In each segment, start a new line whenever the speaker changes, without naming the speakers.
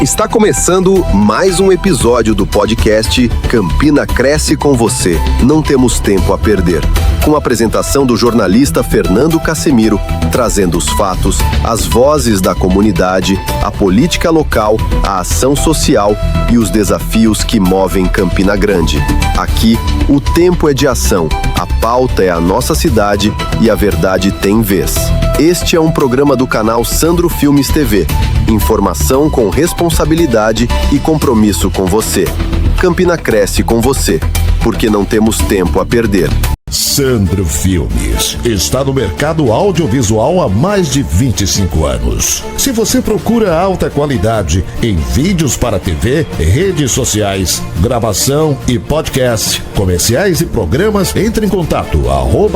Está começando mais um episódio do podcast Campina Cresce com Você. Não temos tempo a perder. Com a apresentação do jornalista Fernando Casemiro, trazendo os fatos, as vozes da comunidade, a política local, a ação social e os desafios que movem Campina Grande. Aqui, o tempo é de ação, a pauta é a nossa cidade e a verdade tem vez. Este é um programa do canal Sandro Filmes TV. Informação com responsabilidade e compromisso com você. Campina Cresce com você, porque não temos tempo a perder.
Sandro Filmes está no mercado audiovisual há mais de 25 anos. Se você procura alta qualidade em vídeos para TV, redes sociais, gravação e podcast, comerciais e programas, entre em contato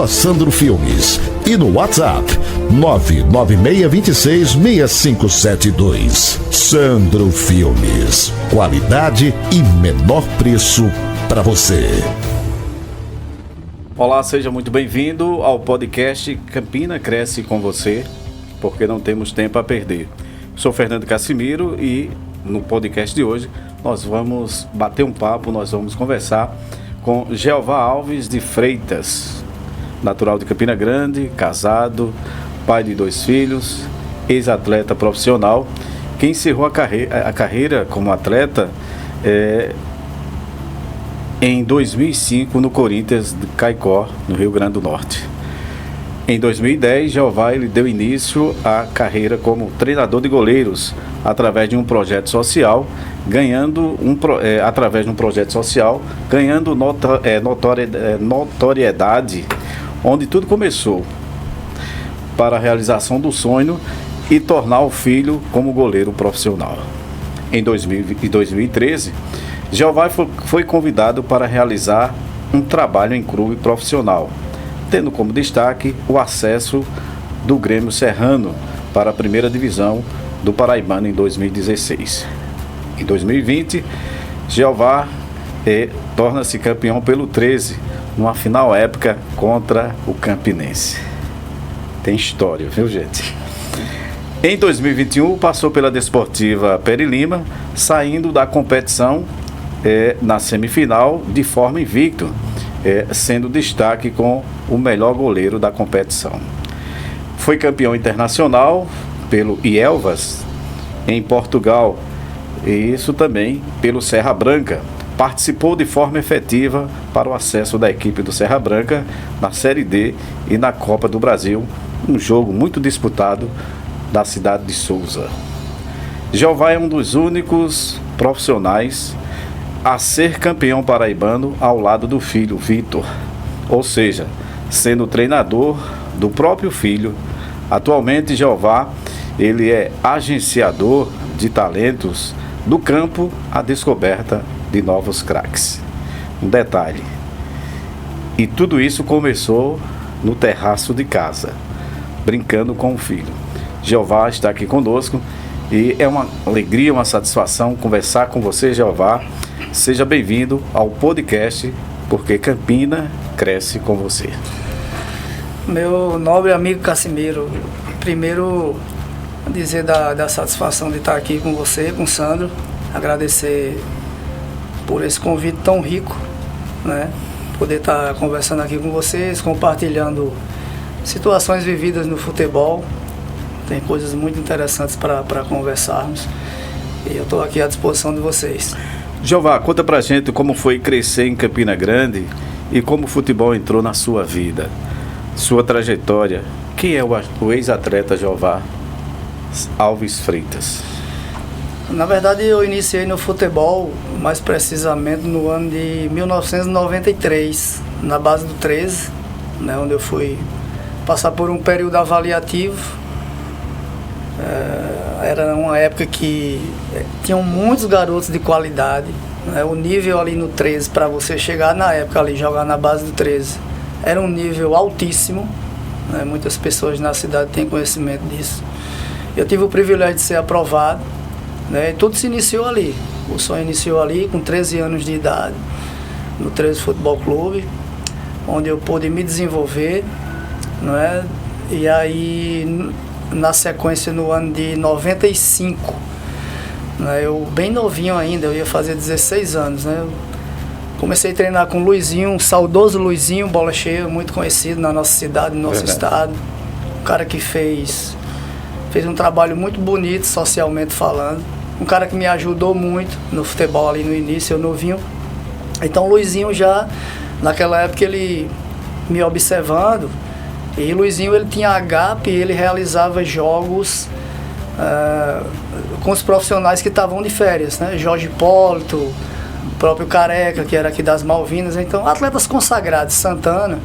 @Sandro Filmes e no WhatsApp 996266572. Sandro Filmes, qualidade e menor preço para você.
Olá, seja muito bem-vindo ao podcast Campina Cresce com Você, porque não temos tempo a perder. Sou Fernando Casemiro e no podcast de hoje nós vamos bater um papo, nós vamos conversar com Jeová Alves de Freitas, natural de Campina Grande, casado, pai de 2 filhos, ex-atleta profissional, que encerrou a carreira como atleta em 2005 no Corinthians de Caicó, no Rio Grande do Norte. Em 2010, Jeová ele deu início à carreira como treinador de goleiros através de um projeto social, ganhando notoriedade, onde tudo começou para a realização do sonho e tornar o filho como goleiro profissional. Em 2013, Jeová foi convidado para realizar um trabalho em clube profissional, tendo como destaque o acesso do Grêmio Serrano para a primeira divisão do Paraibano em 2016. Em 2020, Jeová torna-se campeão pelo 13, numa final épica contra o Campinense. Tem história, viu, gente? Em 2021, passou pela Desportiva Peri Lima, saindo da competição na semifinal de forma invicto, sendo destaque com o melhor goleiro da competição. Foi campeão internacional pelo Ilhéus em Portugal, e isso também pelo Serra Branca. Participou de forma efetiva para o acesso da equipe do Serra Branca na Série D e na Copa do Brasil, um jogo muito disputado da cidade de Sousa. Jeová é um dos únicos profissionais a ser campeão paraibano ao lado do filho Vitor, ou seja, sendo treinador do próprio filho. Atualmente, Jeová ele é agenciador de talentos do campo à descoberta de novos craques. Um detalhe, e tudo isso começou no terraço de casa, brincando com o filho. Jeová está aqui conosco e é uma alegria, uma satisfação conversar com você, Jeová. Seja bem-vindo ao podcast, porque Campina Cresce com Você.
Meu nobre amigo Casemiro, primeiro dizer da satisfação de estar aqui com você, com o Sandro, agradecer por esse convite tão rico, né? Poder estar conversando aqui com vocês, compartilhando situações vividas no futebol. Tem coisas muito interessantes para conversarmos e eu estou aqui à disposição de vocês.
Jeová, conta pra gente como foi crescer em Campina Grande e como o futebol entrou na sua vida, sua trajetória. Quem é o ex-atleta Jeová Alves Freitas?
Na verdade, eu iniciei no futebol, mais precisamente no ano de 1993, na base do 13, né, onde eu fui passar por um período avaliativo. Era uma época que tinham muitos garotos de qualidade, né? O nível ali no 13, para você chegar na época ali, jogar na base do 13, era um nível altíssimo, né? Muitas pessoas na cidade têm conhecimento disso. Eu tive o privilégio de ser aprovado, né? E tudo se iniciou ali. O sonho iniciou ali com 13 anos de idade, no 13 Futebol Clube, onde eu pude me desenvolver, não é? E aí, na sequência, no ano de 95, né? Eu bem novinho ainda, eu ia fazer 16 anos, né? Eu comecei a treinar com o Luizinho, um saudoso Luizinho, bola cheia, muito conhecido na nossa cidade, no nosso estado. Um cara que fez um trabalho muito bonito, socialmente falando. Um cara que me ajudou muito no futebol ali no início, eu novinho. Então o Luizinho já, naquela época, ele me observando. E o Luizinho, ele tinha agape, ele realizava jogos com os profissionais que estavam de férias, né? Jorge Hipólito, o próprio Careca, que era aqui das Malvinas. Então, atletas consagrados, Santana.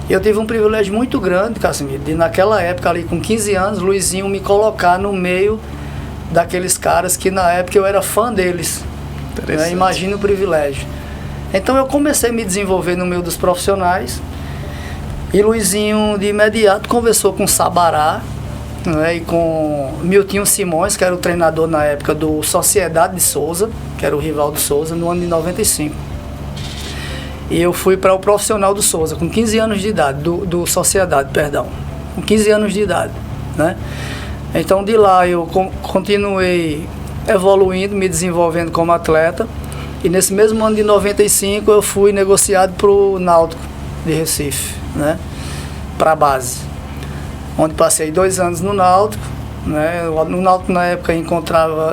Eu tive um privilégio muito grande, Casimiro, de naquela época ali, com 15 anos, Luizinho me colocar no meio daqueles caras que na época eu era fã deles. Né? Imagina o privilégio. Então eu comecei a me desenvolver no meio dos profissionais. E Luizinho de imediato conversou com Sabará, né, e com Miltinho Simões, que era o treinador na época do Sociedade de Souza, que era o rival do Souza, no ano de 95. E eu fui para o profissional do Souza, com 15 anos de idade, do Sociedade, perdão, com 15 anos de idade, né? Então de lá eu continuei evoluindo, me desenvolvendo como atleta, e nesse mesmo ano de 95 eu fui negociado para o Náutico de Recife, né? Para a base, onde passei 2 anos no Náutico, né? No Náutico na época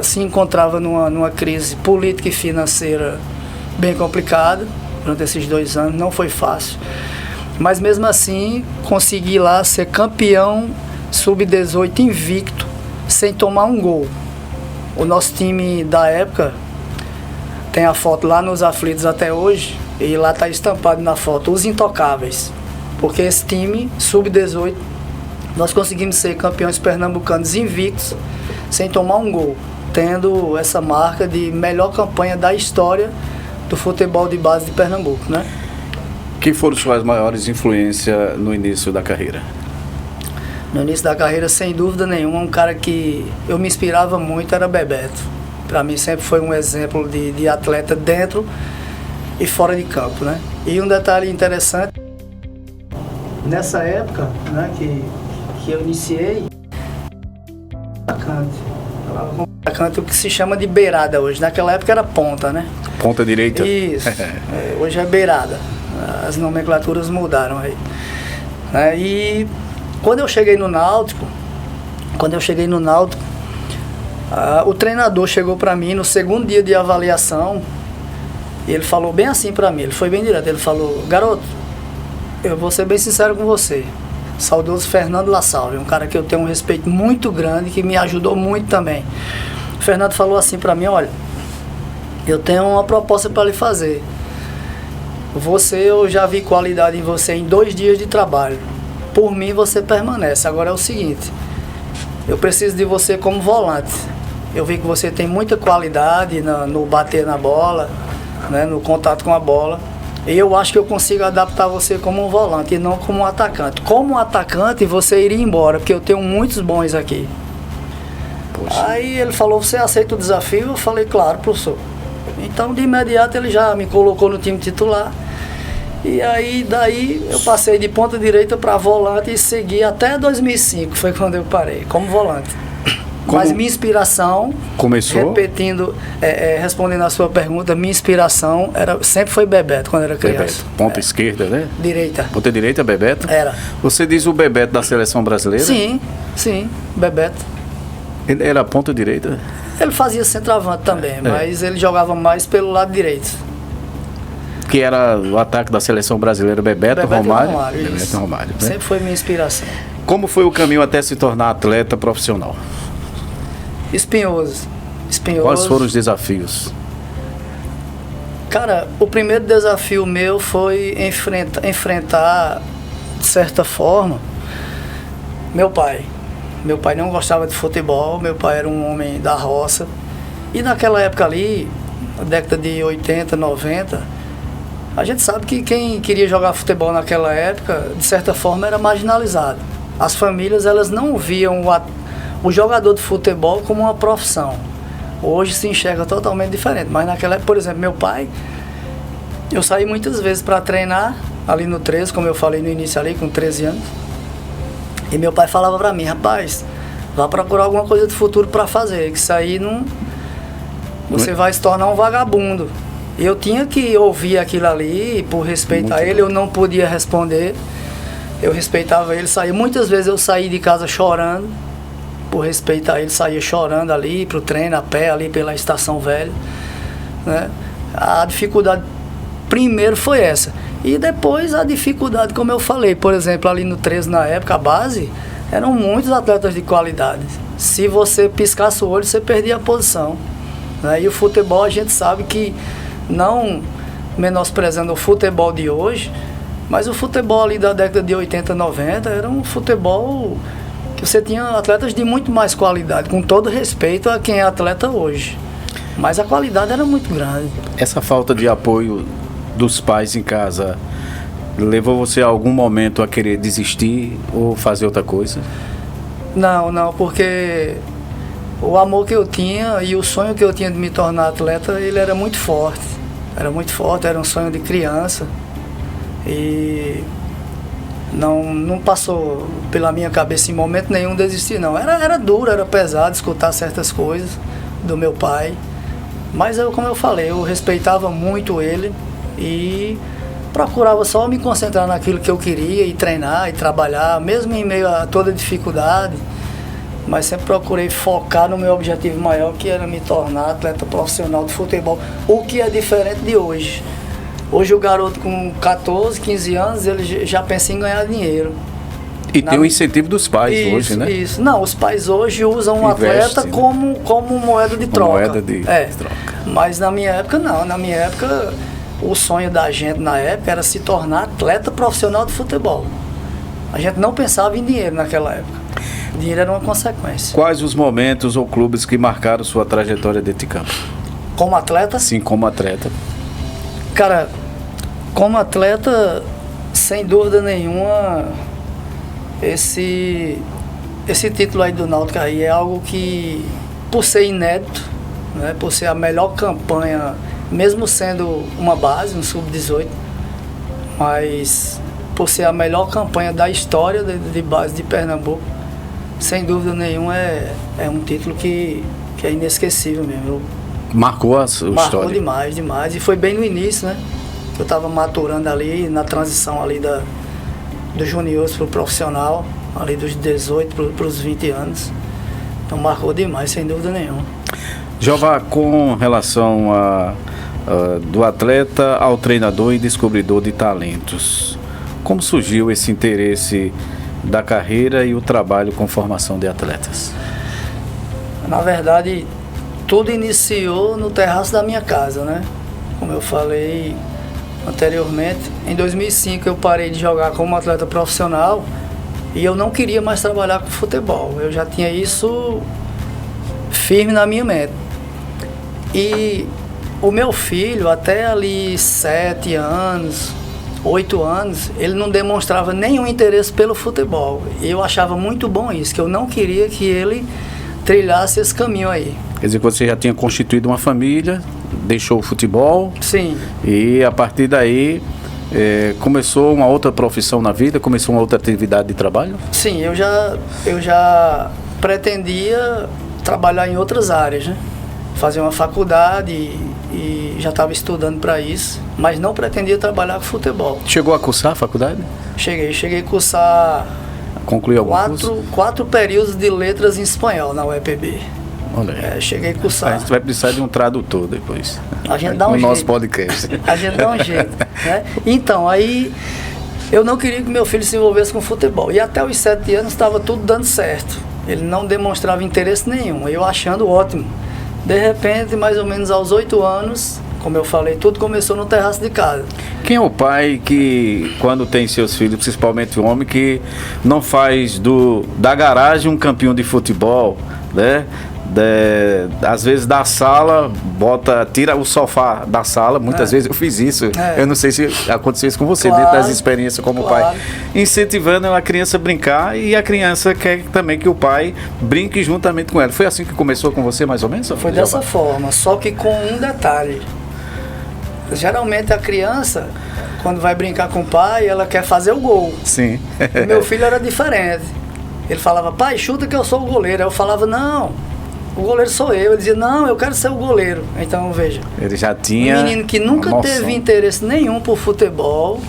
se encontrava numa crise política e financeira bem complicada. Durante esses 2 anos não foi fácil, mas mesmo assim consegui lá ser campeão sub-18 invicto, sem tomar um gol. O nosso time da época tem a foto lá nos Aflitos até hoje, e lá está estampado na foto os intocáveis, porque esse time sub-18 nós conseguimos ser campeões pernambucanos invictos, sem tomar um gol, tendo essa marca de melhor campanha da história do futebol de base de Pernambuco, né?
Quem foram suas maiores influências no início da carreira?
No início da carreira, sem dúvida nenhuma, um cara que eu me inspirava muito era Bebeto. Para mim sempre foi um exemplo de atleta dentro e fora de campo, né? E um detalhe interessante, nessa época, né, que eu iniciei, atacante, o que se chama de beirada hoje. Naquela época era ponta, né?
Ponta direita?
Isso. Hoje é beirada. As nomenclaturas mudaram aí. E quando eu cheguei no Náutico, o treinador chegou para mim no segundo dia de avaliação e ele falou bem assim para mim, ele foi bem direto, ele falou: garoto, eu vou ser bem sincero com você, saudoso Fernando La Salve, um cara que eu tenho um respeito muito grande, que me ajudou muito também. O Fernando falou assim para mim: olha, eu tenho uma proposta para lhe fazer. Eu já vi qualidade em você em 2 dias de trabalho. Por mim você permanece. Agora é o seguinte, eu preciso de você como volante. Eu vi que você tem muita qualidade no bater na bola, né, no contato com a bola. E eu acho que eu consigo adaptar você como um volante e não como um atacante. Como um atacante você iria embora, porque eu tenho muitos bons aqui. Poxa. Aí ele falou: você aceita o desafio? Eu falei: claro, professor. Então de imediato ele já me colocou no time titular. E aí daí eu passei de ponta direita para volante e segui até 2005, foi quando eu parei, como volante. Mas minha inspiração,
começou?
Repetindo, respondendo a sua pergunta, minha inspiração sempre foi Bebeto, quando era criança.
Bebeto. Ponta esquerda, né?
Direita.
Ponta direita, Bebeto?
Era.
Você diz o Bebeto da seleção brasileira?
Sim, Bebeto.
Ele era ponta direita?
Ele fazia centroavante também, mas ele jogava mais pelo lado direito.
Que era o ataque da seleção brasileira, Bebeto Romário.
Bebeto Romário, né? Sempre foi minha inspiração.
Como foi o caminho até se tornar atleta profissional?
Espinhoso.
Quais foram os desafios?
Cara, o primeiro desafio meu foi enfrentar, de certa forma, meu pai. Meu pai não gostava de futebol, meu pai era um homem da roça. E naquela época ali, na década de 80, 90... a gente sabe que quem queria jogar futebol naquela época, de certa forma, era marginalizado. As famílias, elas não viam o jogador de futebol como uma profissão. Hoje se enxerga totalmente diferente. Mas naquela época, por exemplo, meu pai, eu saí muitas vezes para treinar ali no 13, como eu falei no início ali, com 13 anos. E meu pai falava para mim: rapaz, vá procurar alguma coisa de futuro para fazer, que isso aí você vai se tornar um vagabundo. E eu tinha que ouvir aquilo ali, por respeito a ele, eu não podia responder. Eu respeitava ele, saía. Muitas vezes eu saí de casa chorando, por respeito a ele, saía chorando ali pro treino, a pé, ali pela Estação Velha, né? A dificuldade primeiro foi essa. E depois a dificuldade, como eu falei, por exemplo, ali no 13 na época, a base, eram muitos atletas de qualidade. Se você piscasse o olho, você perdia a posição, né? E o futebol, a gente sabe que, não menosprezando o futebol de hoje, mas o futebol ali da década de 80, 90 era um futebol que você tinha atletas de muito mais qualidade, com todo respeito a quem é atleta hoje. Mas a qualidade era muito grande.
Essa falta de apoio dos pais em casa levou você a algum momento a querer desistir ou fazer outra coisa?
Não, porque o amor que eu tinha e o sonho que eu tinha de me tornar atleta, ele era muito forte. Era um sonho de criança. E não passou pela minha cabeça em momento nenhum desistir, não. Era duro, era pesado escutar certas coisas do meu pai. Mas como eu falei, eu respeitava muito ele e procurava só me concentrar naquilo que eu queria e treinar e trabalhar, mesmo em meio a toda dificuldade. Mas sempre procurei focar no meu objetivo maior, que era me tornar atleta profissional de futebol, o que é diferente de hoje. Hoje o garoto com 14, 15 anos, ele já pensa em ganhar dinheiro.
E tem o incentivo dos pais hoje, né?
Isso. Não, os pais hoje usam um atleta, né, como moeda de troca.
Moeda de troca.
Mas na minha época não. Na minha época, o sonho da gente na época era se tornar atleta profissional de futebol. A gente não pensava em dinheiro naquela época. Dinheiro era uma consequência.
Quais os momentos ou clubes que marcaram sua trajetória dentro de campo?
Como atleta?
Sim, como atleta.
Cara, como atleta, sem dúvida nenhuma, esse título aí do Náutico aí é algo que, por ser inédito, né, por ser a melhor campanha, mesmo sendo uma base, um sub-18, mas por ser a melhor campanha da história de base de Pernambuco, sem dúvida nenhuma é um título que é inesquecível mesmo.
Marcou a história?
Marcou demais. E foi bem no início, né? Eu estava maturando ali, na transição ali dos juniores para o profissional, ali dos 18 para os 20 anos. Então marcou demais, sem dúvida nenhuma.
Jeová, com relação do atleta ao treinador e descobridor de talentos, como surgiu esse interesse da carreira e o trabalho com formação de atletas?
Na verdade, tudo iniciou no terraço da minha casa, né? Como eu falei anteriormente, em 2005 eu parei de jogar como atleta profissional e eu não queria mais trabalhar com futebol. Eu já tinha isso firme na minha mente. E o meu filho, até ali 7 anos, 8 anos, ele não demonstrava nenhum interesse pelo futebol. E eu achava muito bom isso, que eu não queria que ele trilhasse esse caminho aí.
Quer dizer que você já tinha constituído uma família, deixou o futebol.
Sim.
E a partir daí começou uma outra profissão na vida, começou uma outra atividade de trabalho?
Sim, eu já pretendia trabalhar em outras áreas, né? Fazer uma faculdade e já estava estudando para isso, mas não pretendia trabalhar com futebol.
Chegou a cursar a faculdade?
Cheguei a cursar.
Concluiu algum curso?
4 períodos de letras em espanhol na UEPB.
Olha.
Cheguei a cursar.
A gente vai precisar de um tradutor depois.
A gente dá um jeito.
No nosso podcast.
A gente dá um jeito, né? Então, aí eu não queria que meu filho se envolvesse com futebol. E até os 7 anos estava tudo dando certo. Ele não demonstrava interesse nenhum, eu achando ótimo. De repente, mais ou menos aos 8 anos, como eu falei, tudo começou no terraço de casa. Quem
é o pai que, quando tem seus filhos, principalmente o homem, que não faz da garagem um campeão de futebol, né? Às vezes da sala, tira o sofá da sala, muitas vezes eu fiz isso. Eu não sei se aconteceu isso com você,
claro,
dentro das experiências como pai. Incentivando a criança a brincar e a criança quer também que o pai brinque juntamente com ela. Foi assim que começou com você, mais ou menos?
Foi dessa forma, só que com um detalhe. Geralmente a criança, quando vai brincar com o pai, ela quer fazer o gol.
Sim.
O meu filho era diferente. Ele falava, pai, chuta que eu sou o goleiro. Aí eu falava, não, o goleiro sou eu. Ele dizia, não, eu quero ser o goleiro. Então, veja.
Ele já tinha
Um menino que nunca teve interesse nenhum por futebol,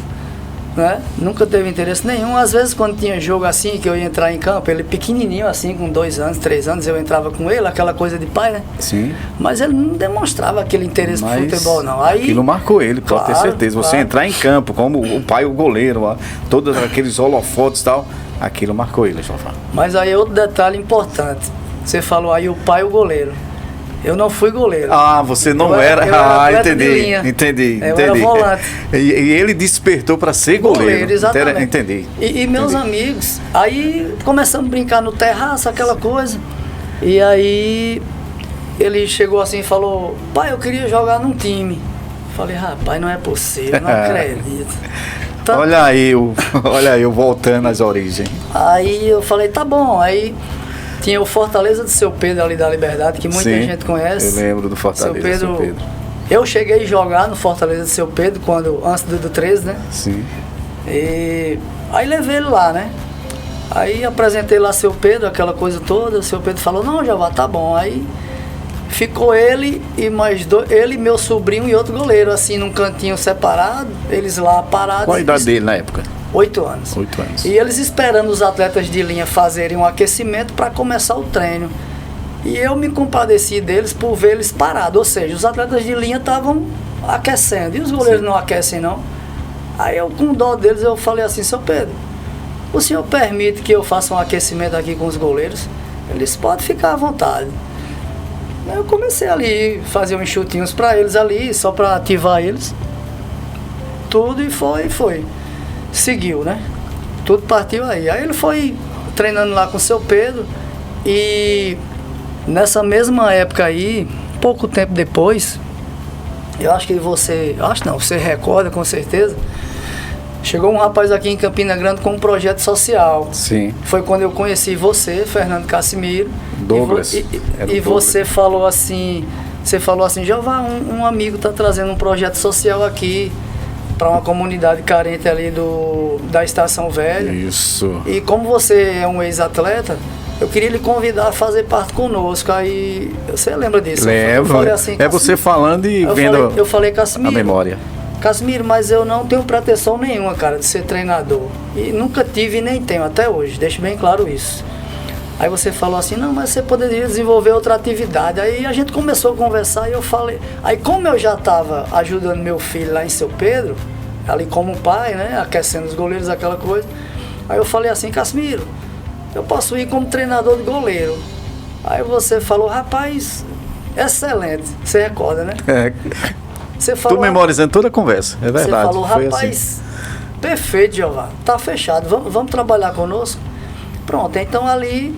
né? Nunca teve interesse nenhum. Às vezes, quando tinha jogo assim, que eu ia entrar em campo, ele pequenininho assim, com 2 anos, 3 anos, eu entrava com ele, aquela coisa de pai, né?
Sim.
Mas ele não demonstrava aquele interesse por futebol, não. Aí,
aquilo marcou ele, pode ter certeza. Você entrar em campo, como o pai, o goleiro, ó, todos aqueles holofotes e tal, aquilo marcou ele, Jová.
Mas aí outro detalhe importante. Você falou aí o pai, o goleiro. Eu não fui goleiro.
Ah, você não era. Entendi.
Eu era volante.
E ele despertou para ser goleiro.
Exatamente.
Entendi.
E meus amigos, aí começamos a brincar no terraço, aquela coisa. E aí ele chegou assim e falou, pai, eu queria jogar num time. Falei, rapaz, não é possível, não acredito. Então,
olha eu voltando às origens.
Aí eu falei, tá bom. Aí tinha o Fortaleza de Seu Pedro ali da Liberdade, que muita gente conhece.
Eu lembro do Fortaleza de Seu Pedro.
Eu cheguei a jogar no Fortaleza de Seu Pedro, antes do 13, né?
Sim.
E aí levei ele lá, né? Aí apresentei lá Seu Pedro, aquela coisa toda. O Seu Pedro falou, não, Jová, tá bom. Aí ficou ele e mais ele, meu sobrinho e outro goleiro, assim, num cantinho separado, eles lá parados.
Qual a idade dele na época?
8 anos.
8 anos.
E eles esperando os atletas de linha fazerem um aquecimento para começar o treino. E eu me compadeci deles por ver eles parados. Ou seja, os atletas de linha estavam aquecendo. E os goleiros não aquecem, não. Aí eu, com dó deles, eu falei assim, seu Pedro, o senhor permite que eu faça um aquecimento aqui com os goleiros? Eles podem ficar à vontade. Aí eu comecei ali, fazer uns chutinhos para eles ali, só para ativar eles. Tudo e foi. Seguiu, né? Tudo partiu aí. Aí ele foi treinando lá com o seu Pedro e nessa mesma época aí, pouco tempo depois, eu acho que você recorda com certeza, chegou um rapaz aqui em Campina Grande com um projeto social.
Sim.
Foi quando eu conheci você, Fernando Casimiro.
Douglas.
E você falou assim, Jová, um amigo está trazendo um projeto social aqui para uma comunidade carente ali da Estação Velha.
Isso.
E como você é um ex-atleta, eu queria lhe convidar a fazer parte conosco. Aí, você lembra disso?
Lembro.
Assim,
você falando e vendo
eu falei, Casimiro,
a memória.
Casimiro, mas eu não tenho pretensão nenhuma, cara, de ser treinador. E nunca tive e nem tenho até hoje, deixo bem claro isso. Aí você falou assim, não, mas você poderia desenvolver outra atividade. Aí a gente começou a conversar e eu falei... Aí como eu já estava ajudando meu filho lá em Seu Pedro, ali como pai, né, aquecendo os goleiros, aquela coisa. Aí eu falei assim, Casimiro, eu posso ir como treinador de goleiro. Aí você falou, rapaz, excelente. Você recorda, né? Você falou,
tô memorizando toda a conversa, é verdade.
Você falou, rapaz,
assim.
Perfeito, Jeová, tá fechado, vamos trabalhar conosco? Pronto, então ali,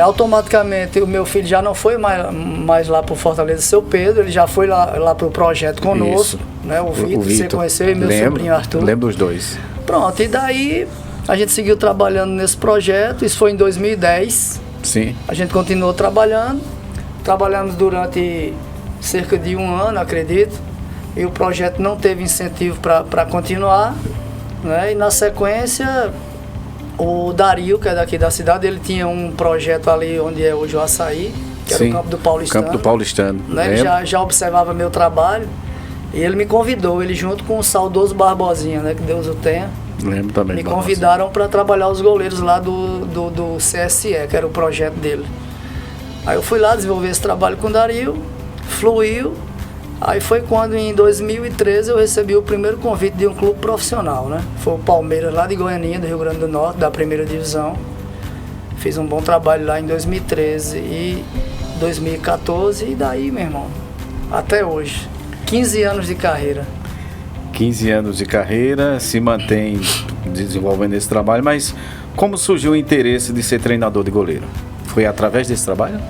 automaticamente, o meu filho já não foi mais lá pro Fortaleza Seu Pedro, ele já foi lá pro projeto conosco, né? O Vitor, você conheceu, e meu sobrinho Arthur.
Lembro dos dois.
Pronto, e daí a gente seguiu trabalhando nesse projeto, isso foi em 2010.
Sim.
A gente continuou trabalhamos durante cerca de 1 ano, acredito, e o projeto não teve incentivo para continuar, né? E na sequência, o Dario, que é daqui da cidade, ele tinha um projeto ali onde é hoje o Açaí, que era o Campo do Paulistano.
Campo do Paulistano.
Né? Ele já observava meu trabalho e ele me convidou, ele junto com o saudoso Barbosinha, né? Que Deus o tenha.
Lembro também.
Me convidaram para trabalhar os goleiros lá do CSE, que era o projeto dele. Aí eu fui lá desenvolver esse trabalho com o Dario, fluiu. Aí foi quando em 2013 eu recebi o primeiro convite de um clube profissional, né? Foi o Palmeiras lá de Goianinha, do Rio Grande do Norte, da primeira divisão. Fiz um bom trabalho lá em 2013 e 2014 e daí, meu irmão, até hoje. 15 anos de carreira.
15 anos de carreira, se mantém desenvolvendo esse trabalho, mas como surgiu o interesse de ser treinador de goleiro? Foi através desse trabalho?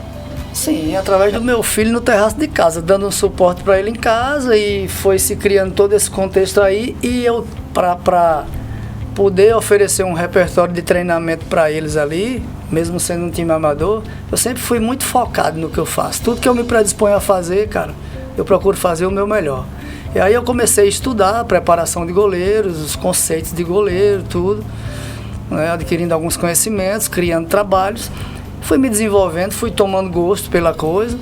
Sim, através do meu filho no terraço de casa, dando um suporte para ele em casa e foi se criando todo esse contexto aí e eu, para poder oferecer um repertório de treinamento para eles ali, mesmo sendo um time amador, eu sempre fui muito focado no que eu faço. Tudo que eu me predisponho a fazer, cara, eu procuro fazer o meu melhor. E aí eu comecei a estudar a preparação de goleiros, os conceitos de goleiro, tudo, né, adquirindo alguns conhecimentos, criando trabalhos. fui me desenvolvendo, fui tomando gosto pela coisa,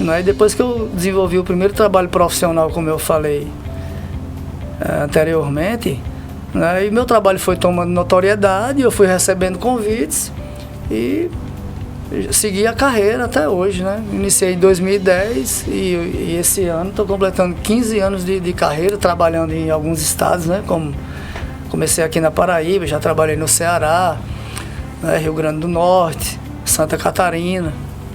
né? E depois que eu desenvolvi o primeiro trabalho profissional, como eu falei anteriormente, né? E meu trabalho foi tomando notoriedade, eu fui recebendo convites e segui a carreira até hoje, né? Iniciei em 2010 e esse ano estou completando 15 anos de carreira, trabalhando em alguns estados, né? Como comecei aqui na Paraíba, já trabalhei no Ceará, né? Rio Grande do Norte, Santa Catarina,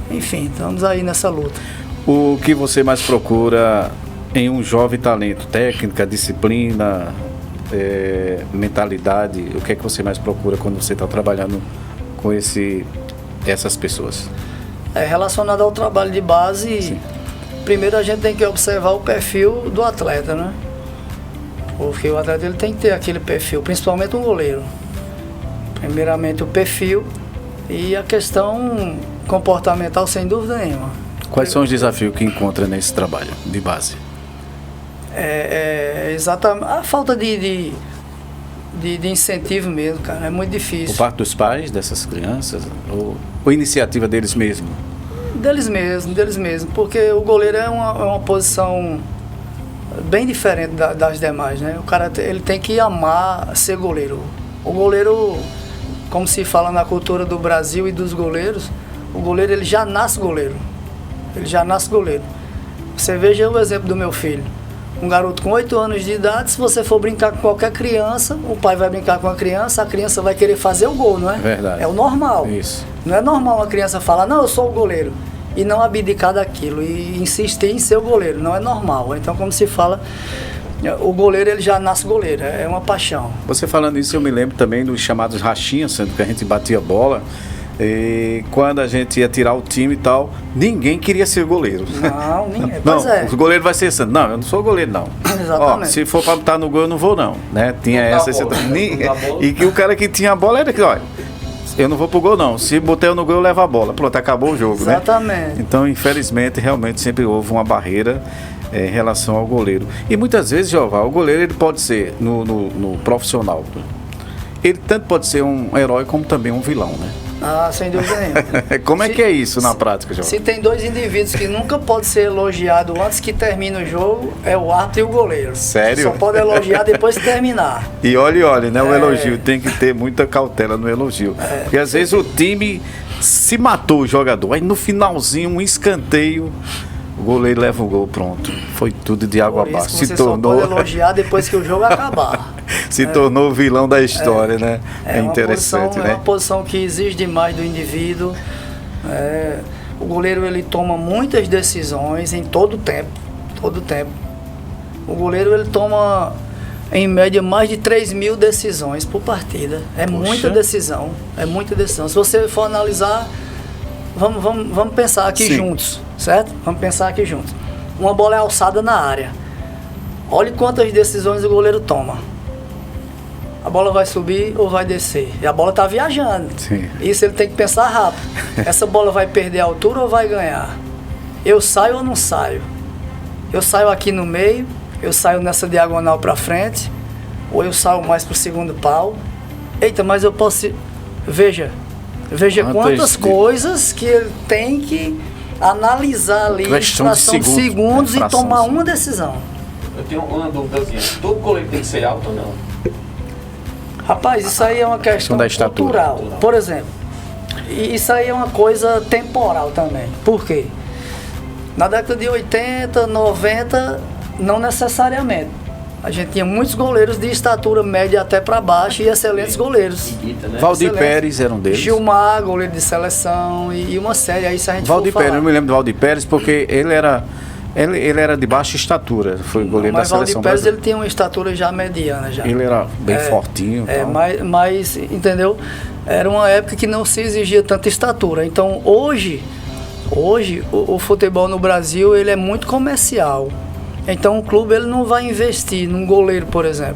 enfim, estamos aí nessa luta.
O que você mais procura em um jovem talento? Técnica, disciplina, mentalidade? O que é que você mais procura quando você está trabalhando com essas pessoas?
Relacionado ao trabalho de base, sim. Primeiro a gente tem que observar o perfil do atleta, né? Porque o atleta ele tem que ter aquele perfil, principalmente um goleiro. Primeiramente o perfil e a questão comportamental, sem dúvida nenhuma.
Quais são os desafios que encontra nesse trabalho de base?
Exatamente a falta de incentivo mesmo, cara, é muito difícil.
Por parte dos pais dessas crianças ou iniciativa deles mesmos?
Deles mesmos, porque o goleiro é uma posição bem diferente das demais, né? O cara ele tem que amar ser goleiro. O goleiro, como se fala na cultura do Brasil e dos goleiros, o goleiro ele já nasce goleiro. Você veja o exemplo do meu filho. Um garoto com 8 anos de idade, se você for brincar com qualquer criança, o pai vai brincar com a criança vai querer fazer o gol, não é?
Verdade.
É o normal.
Isso.
Não é normal uma criança falar, não, eu sou o goleiro, e não abdicar daquilo, e insistir em ser o goleiro. Não é normal. Então, como se fala, o goleiro ele já nasce goleiro, é uma paixão.
Você falando isso, eu me lembro também dos chamados rachinhas, sendo que a gente batia bola. E quando a gente ia tirar o time e tal, ninguém queria ser goleiro.
Não, ninguém.
Não, o goleiro vai ser assim. Não, eu não sou goleiro, não.
Exatamente.
Ó, se for para botar no gol, eu não vou, não. Né? Tinha essa. E que o cara que tinha a bola era que, olha, eu não vou pro gol, não. Se botar eu no gol, eu levo a bola. Pronto, acabou o jogo,
exatamente,
né? Então, infelizmente, realmente sempre houve uma barreira em relação ao goleiro. E muitas vezes, Jeová, o goleiro ele pode ser, no profissional, ele tanto pode ser um herói como também um vilão, né?
Ah, sem dúvida nenhuma.
Como é que é isso na prática, João?
Se tem dois indivíduos que nunca pode ser elogiado antes que termine o jogo, é o árbitro e o goleiro.
Sério?
Só pode elogiar depois que terminar.
E olhe, né? O elogio tem que ter muita cautela no elogio. Porque às vezes o time se matou o jogador, aí no finalzinho, um escanteio, o goleiro leva o gol, pronto. Foi tudo de água abaixo.
Você só pode elogiar depois que o jogo acabar.
Se tornou o vilão da história, né? É interessante,
posição,
né?
É uma posição que exige demais do indivíduo. O goleiro ele toma muitas decisões em todo o tempo. O goleiro ele toma, em média, mais de 3.000 decisões por partida. Muita decisão. Se você for analisar, vamos pensar aqui juntos, certo? Vamos pensar aqui juntos. Uma bola é alçada na área. Olhe quantas decisões o goleiro toma. A bola vai subir ou vai descer? E a bola está viajando.
Sim.
Isso ele tem que pensar rápido. Essa bola vai perder a altura ou vai ganhar? Eu saio ou não saio? Eu saio aqui no meio, eu saio nessa diagonal para frente, ou eu saio mais para o segundo pau? Eita, mas eu posso... Veja quantas coisas que ele tem que analisar ali em fração de segundos e tomar uma decisão.
Eu tenho uma dúvidazinha. Todo goleiro tem que ser alto ou não?
Rapaz, isso aí é uma questão cultural. Por exemplo, isso aí é uma coisa temporal também. Por quê? Na década de 80, 90, não necessariamente. A gente tinha muitos goleiros de estatura média até para baixo e excelentes goleiros.
Valdir Pérez era um deles.
Gilmar, goleiro de seleção e uma série. Aí se a gente
Valdir Pérez, eu me lembro do Valdir Pérez porque ele era de baixa estatura, foi goleiro da seleção brasileira. Mas Valdir Pérez
ele tinha uma estatura já mediana.
Ele era bem fortinho.
Mas, entendeu? Era uma época que não se exigia tanta estatura. Então, hoje o futebol no Brasil ele é muito comercial. Então, o clube ele não vai investir num goleiro, por exemplo,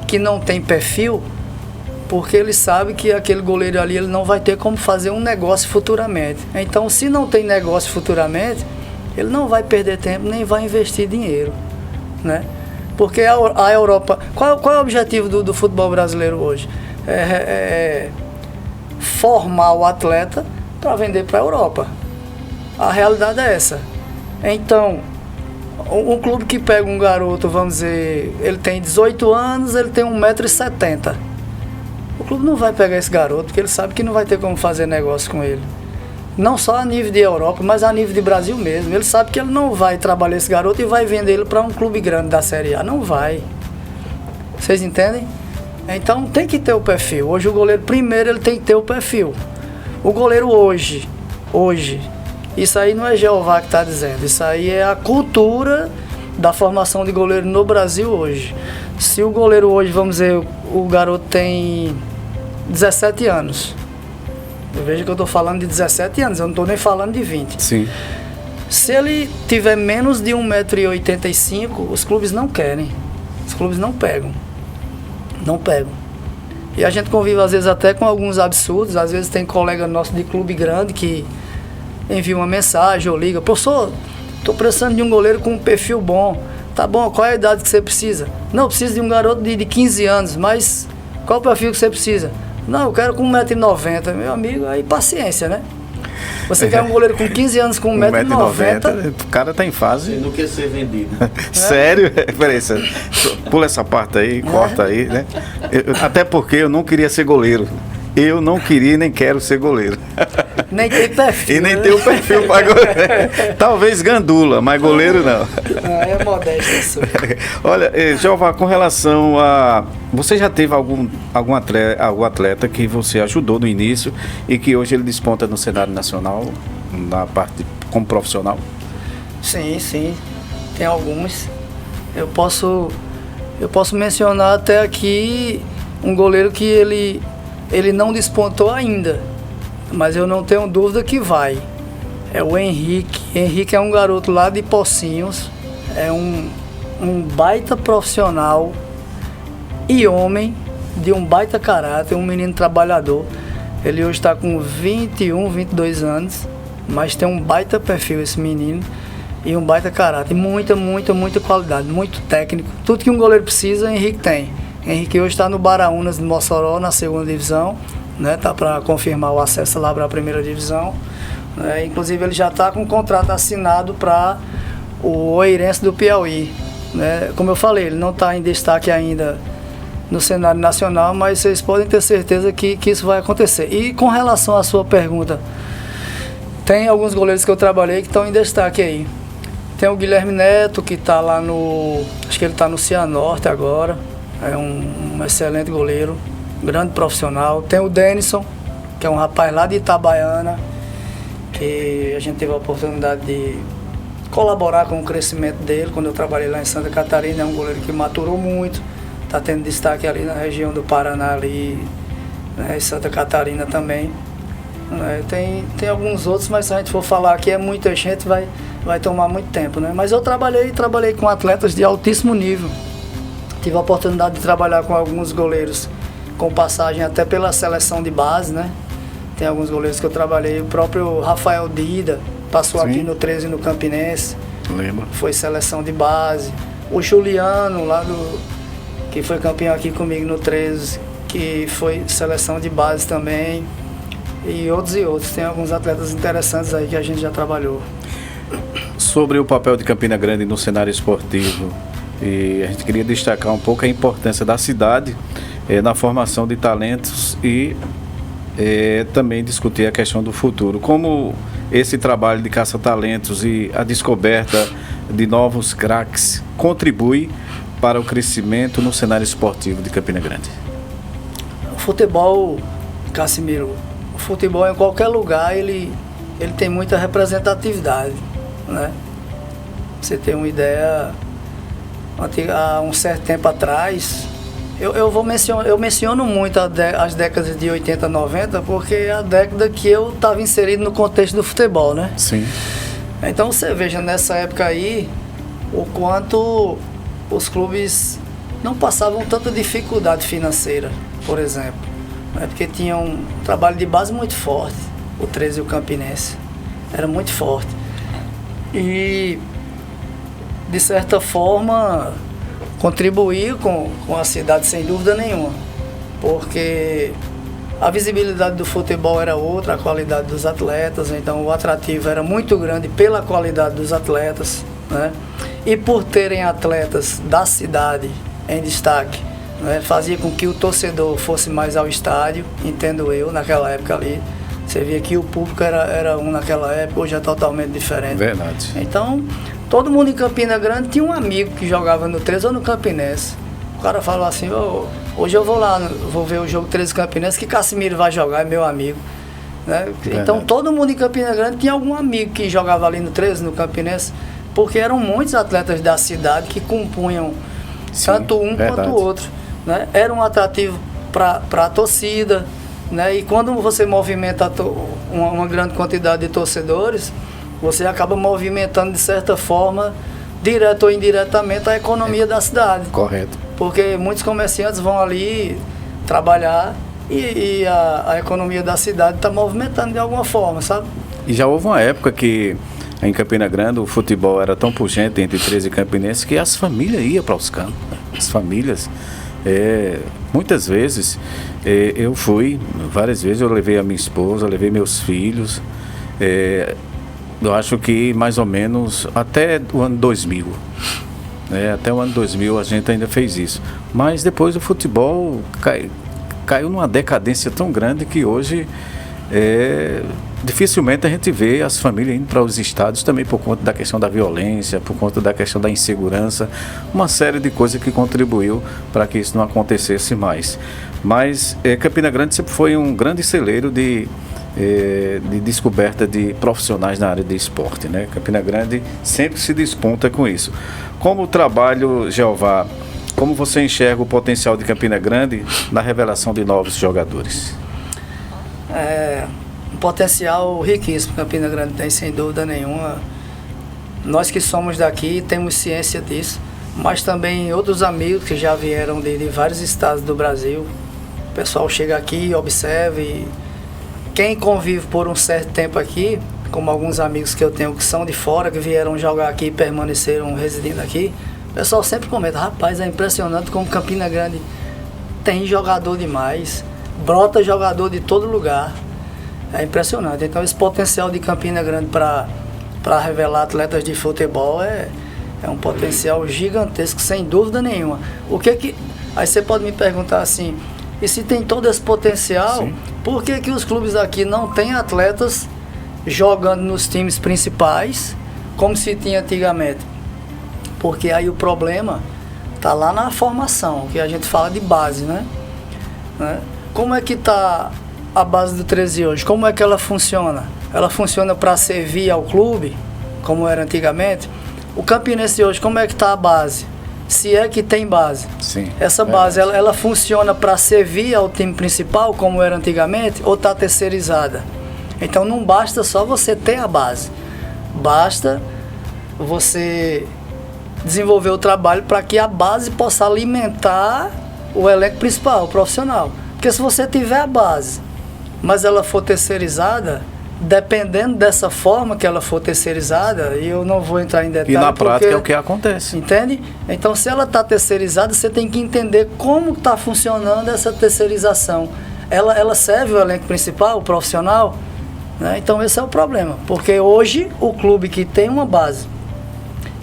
que não tem perfil, porque ele sabe que aquele goleiro ali ele não vai ter como fazer um negócio futuramente. Então, se não tem negócio futuramente, ele não vai perder tempo nem vai investir dinheiro, né? Porque a Europa... Qual é o objetivo do futebol brasileiro hoje? Formar o atleta para vender para a Europa. A realidade é essa. Então, um clube que pega um garoto, vamos dizer, ele tem 18 anos, ele tem 1,70 m. O clube não vai pegar esse garoto, porque ele sabe que não vai ter como fazer negócio com ele. Não só a nível de Europa, mas a nível de Brasil mesmo. Ele sabe que ele não vai trabalhar esse garoto e vai vender ele para um clube grande da Série A. Não vai. Vocês entendem? Então tem que ter o perfil. Hoje o goleiro, primeiro, ele tem que ter o perfil. O goleiro hoje, isso aí não é Jeová que está dizendo. Isso aí é a cultura da formação de goleiro no Brasil hoje. Se o goleiro hoje, vamos dizer, o garoto tem 17 anos. Eu vejo que eu estou falando de 17 anos, eu não estou nem falando de 20.
Sim.
Se ele tiver menos de 1,85 m, os clubes não querem. Os clubes não pegam. Não pegam. E a gente convive às vezes até com alguns absurdos. Às vezes tem colega nosso de clube grande que envia uma mensagem ou liga: professor, estou precisando de um goleiro com um perfil bom. Tá bom, qual é a idade que você precisa? Não, eu preciso de um garoto de 15 anos, mas qual o perfil que você precisa? Não, eu quero com 1,90 m. Meu amigo, aí paciência, né? Você quer um goleiro com 15 anos com 1,90 m?
O cara tá em fase.
Ele não quer ser vendido.
Sério? Peraí, pula essa parte aí, corta aí, né? Até porque eu não queria ser goleiro. Eu não queria nem quero ser goleiro.
Nem tem perfil.
E nem tem o perfil para goleiro. Talvez gandula, mas goleiro não.
É modesto isso.
Olha, Jeová, com relação a... Você já teve algum atleta que você ajudou no início e que hoje ele desponta no cenário nacional, na parte como profissional?
Sim. Tem alguns. Eu posso mencionar até aqui um goleiro que ele não despontou ainda, mas eu não tenho dúvida que vai. É o Henrique. Henrique é um garoto lá de Pocinhos, é um baita profissional e homem, de um baita caráter, um menino trabalhador. Ele hoje está com 21, 22 anos, mas tem um baita perfil esse menino e um baita caráter, muita qualidade, muito técnico. Tudo que um goleiro precisa, Henrique tem. Henrique hoje está no Baraunas de Mossoró, na 2ª divisão, né? Tá para confirmar o acesso lá para a 1ª divisão. Inclusive ele já está com um contrato assinado para o Oeirense do Piauí, né? Como eu falei, ele não está em destaque ainda no cenário nacional, mas vocês podem ter certeza que isso vai acontecer. E com relação à sua pergunta, tem alguns goleiros que eu trabalhei que estão em destaque aí. Tem o Guilherme Neto, que está lá acho que ele está no Cianorte agora. É um excelente goleiro, grande profissional. Tem o Denison, que é um rapaz lá de Itabaiana, que a gente teve a oportunidade de colaborar com o crescimento dele quando eu trabalhei lá em Santa Catarina. É um goleiro que maturou muito, está tendo destaque ali na região do Paraná, ali, né, em Santa Catarina também. Tem alguns outros, mas se a gente for falar aqui, é muita gente, vai tomar muito tempo, né? Mas eu trabalhei com atletas de altíssimo nível. Tive a oportunidade de trabalhar com alguns goleiros com passagem até pela seleção de base, né? Tem alguns goleiros que eu trabalhei, o próprio Rafael Dida passou aqui no 13 no Campinense.
Lembro.
Foi seleção de base. O Juliano, que foi campeão aqui comigo no 13, que foi seleção de base também. E outros. Tem alguns atletas interessantes aí que a gente já trabalhou.
Sobre o papel de Campina Grande no cenário esportivo, e a gente queria destacar um pouco a importância da cidade na formação de talentos e também discutir a questão do futuro. Como esse trabalho de caça-talentos e a descoberta de novos craques contribui para o crescimento no cenário esportivo de Campina Grande?
O futebol, Cassimiro, o futebol em qualquer lugar, ele tem muita representatividade, né? Você tem uma ideia, há um certo tempo atrás, eu menciono muito as décadas de 80, 90, porque é a década que eu estava inserido no contexto do futebol, né?
Sim.
Então você veja, nessa época aí, o quanto os clubes não passavam tanta dificuldade financeira, por exemplo, né? Porque tinha um trabalho de base muito forte, o 13 e o Campinense, era muito forte. E, de certa forma, contribuir com a cidade sem dúvida nenhuma, porque A visibilidade do futebol era outra, a qualidade dos atletas, então o atrativo era muito grande pela qualidade dos atletas, né? E por terem atletas da cidade em destaque, né? Fazia com que o torcedor fosse mais ao estádio, entendo eu, naquela época ali. Você via que o público era um naquela época, hoje é totalmente diferente.
Verdade.
Então, todo mundo em Campina Grande tinha um amigo que jogava no 13 ou no Campinense. O cara falou assim, hoje eu vou lá, vou ver o jogo 13 Campinense, que Casimiro vai jogar, é meu amigo. Né? Então todo mundo em Campina Grande tinha algum amigo que jogava ali no 13, no Campinense, porque eram muitos atletas da cidade que compunham tanto um quanto o outro. Né? Era um atrativo para a torcida, né? E quando você movimenta uma grande quantidade de torcedores, você acaba movimentando de certa forma, direto ou indiretamente, a economia da cidade.
Correto.
Porque muitos comerciantes vão ali trabalhar e a economia da cidade está movimentando de alguma forma, sabe?
E já houve uma época que em Campina Grande o futebol era tão puxante entre 13 e Campinense que as famílias iam para os campos. Né? As famílias, muitas vezes, eu fui, várias vezes eu levei a minha esposa, levei meus filhos, eu acho que mais ou menos até o ano 2000. Até o ano 2000 a gente ainda fez isso. Mas depois o futebol caiu numa decadência tão grande que hoje dificilmente a gente vê as famílias indo para os estádios também por conta da questão da violência, por conta da questão da insegurança, uma série de coisas que contribuiu para que isso não acontecesse mais. Mas Campina Grande sempre foi um grande celeiro de descoberta de profissionais na área de esporte, né? Campina Grande sempre se desponta com isso. Como o trabalho, Jeová, como você enxerga o potencial de Campina Grande na revelação de novos jogadores?
Um potencial riquíssimo Campina Grande tem, sem dúvida nenhuma. Nós que somos daqui temos ciência disso, mas também outros amigos que já vieram de vários estados do Brasil. O pessoal chega aqui, observa e quem convive por um certo tempo aqui, como alguns amigos que eu tenho que são de fora, que vieram jogar aqui e permaneceram residindo aqui, o pessoal sempre comenta, rapaz, é impressionante como Campina Grande tem jogador demais, brota jogador de todo lugar, é impressionante. Então esse potencial de Campina Grande para revelar atletas de futebol é um potencial gigantesco, sem dúvida nenhuma. Aí você pode me perguntar assim, e se tem todo esse potencial, sim, por que os clubes aqui não têm atletas jogando nos times principais, como se tinha antigamente? Porque aí o problema está lá na formação, que a gente fala de base, né? Como é que está a base do 13 hoje? Como é que ela funciona? Ela funciona para servir ao clube, como era antigamente? O Campinense hoje, como é que está a base? Se é que tem base.
Sim,
essa base, ela funciona para servir ao time principal, como era antigamente, ou está terceirizada? Então não basta só você ter a base. Basta você desenvolver o trabalho para que a base possa alimentar o elenco principal, o profissional. Porque se você tiver a base, mas ela for terceirizada, dependendo dessa forma que ela for terceirizada, e eu não vou entrar em detalhes.
E na prática é o que acontece.
Entende? Então, se ela está terceirizada, você tem que entender como está funcionando essa terceirização. Ela serve o elenco principal, o profissional? Né? Então, esse é o problema. Porque hoje, o clube que tem uma base,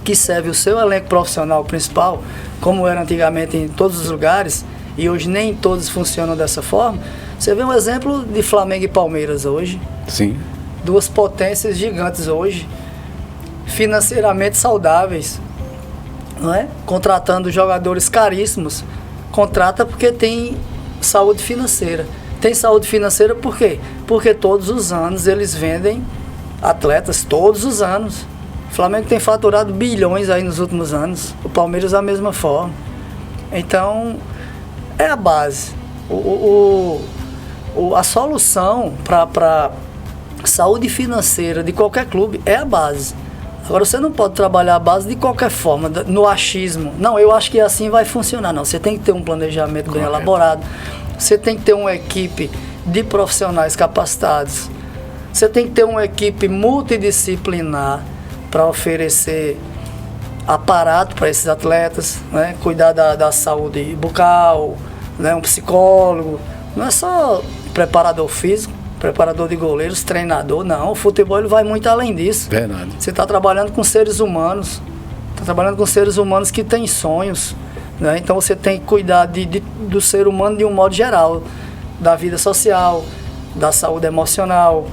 que serve o seu elenco profissional principal, como era antigamente em todos os lugares, e hoje nem todos funcionam dessa forma. Você vê um exemplo de Flamengo e Palmeiras hoje.
Sim.
Duas potências gigantes hoje, financeiramente saudáveis, não é? Contratando jogadores caríssimos. Contrata porque tem saúde financeira. Tem saúde financeira por quê? Porque todos os anos eles vendem atletas, todos os anos. O Flamengo tem faturado bilhões aí nos últimos anos. O Palmeiras da mesma forma. Então, é a base. A solução para saúde financeira de qualquer clube é a base. Agora, você não pode trabalhar a base de qualquer forma, no achismo. Não, eu acho que assim vai funcionar. Não, você tem que ter um planejamento bem elaborado. Você tem que ter uma equipe de profissionais capacitados. Você tem que ter uma equipe multidisciplinar para oferecer aparato para esses atletas, né? Cuidar da saúde bucal, né? Um psicólogo. Não é só preparador físico, preparador de goleiros, treinador. Não, o futebol ele vai muito além disso.
Verdade.
Você está trabalhando com seres humanos, que têm sonhos, né? Então você tem que cuidar do ser humano de um modo geral, da vida social, da saúde emocional,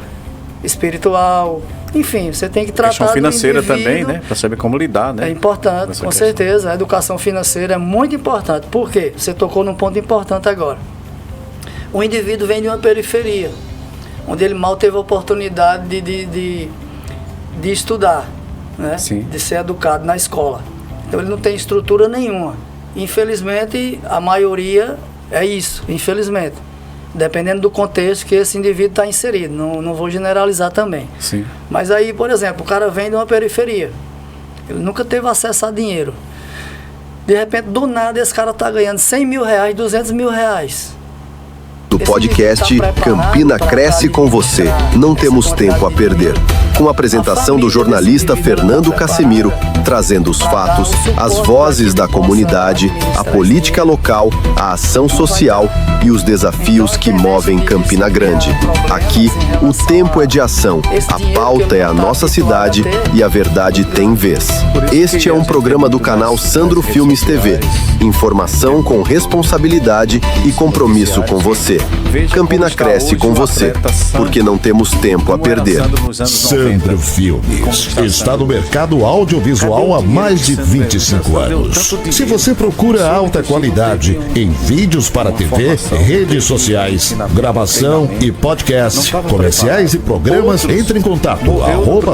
espiritual, enfim, você tem que tratar
questão financeira
do indivíduo,
também, né? Para saber como lidar, né?
É importante, com certeza. A educação financeira é muito importante. Por quê? Você tocou num ponto importante agora. O indivíduo vem de uma periferia, onde ele mal teve a oportunidade de estudar, né?
Sim.
De ser educado na escola. Então ele não tem estrutura nenhuma. Infelizmente, a maioria é isso, infelizmente. Dependendo do contexto que esse indivíduo está inserido. Não vou generalizar também.
Sim.
Mas aí, por exemplo, o cara vem de uma periferia. Ele nunca teve acesso a dinheiro. De repente, do nada, esse cara está ganhando 100 mil reais, 200 mil reais.
Do podcast Campina Cresce com Você. Não temos tempo a perder. Com a apresentação do jornalista Fernando Casemiro, trazendo os fatos, as vozes da comunidade, a política local, a ação social e os desafios que movem Campina Grande. Aqui, o tempo é de ação, a pauta é a nossa cidade e a verdade tem vez. Este é um programa do canal Sandro Filmes TV. Informação com responsabilidade e compromisso com você. Campina Cresce com você, porque não temos tempo a perder.
Sandro Filmes está no mercado audiovisual há mais de 25 anos. Se você procura alta qualidade em vídeos para TV, redes sociais, gravação e podcast, comerciais e programas, entre em contato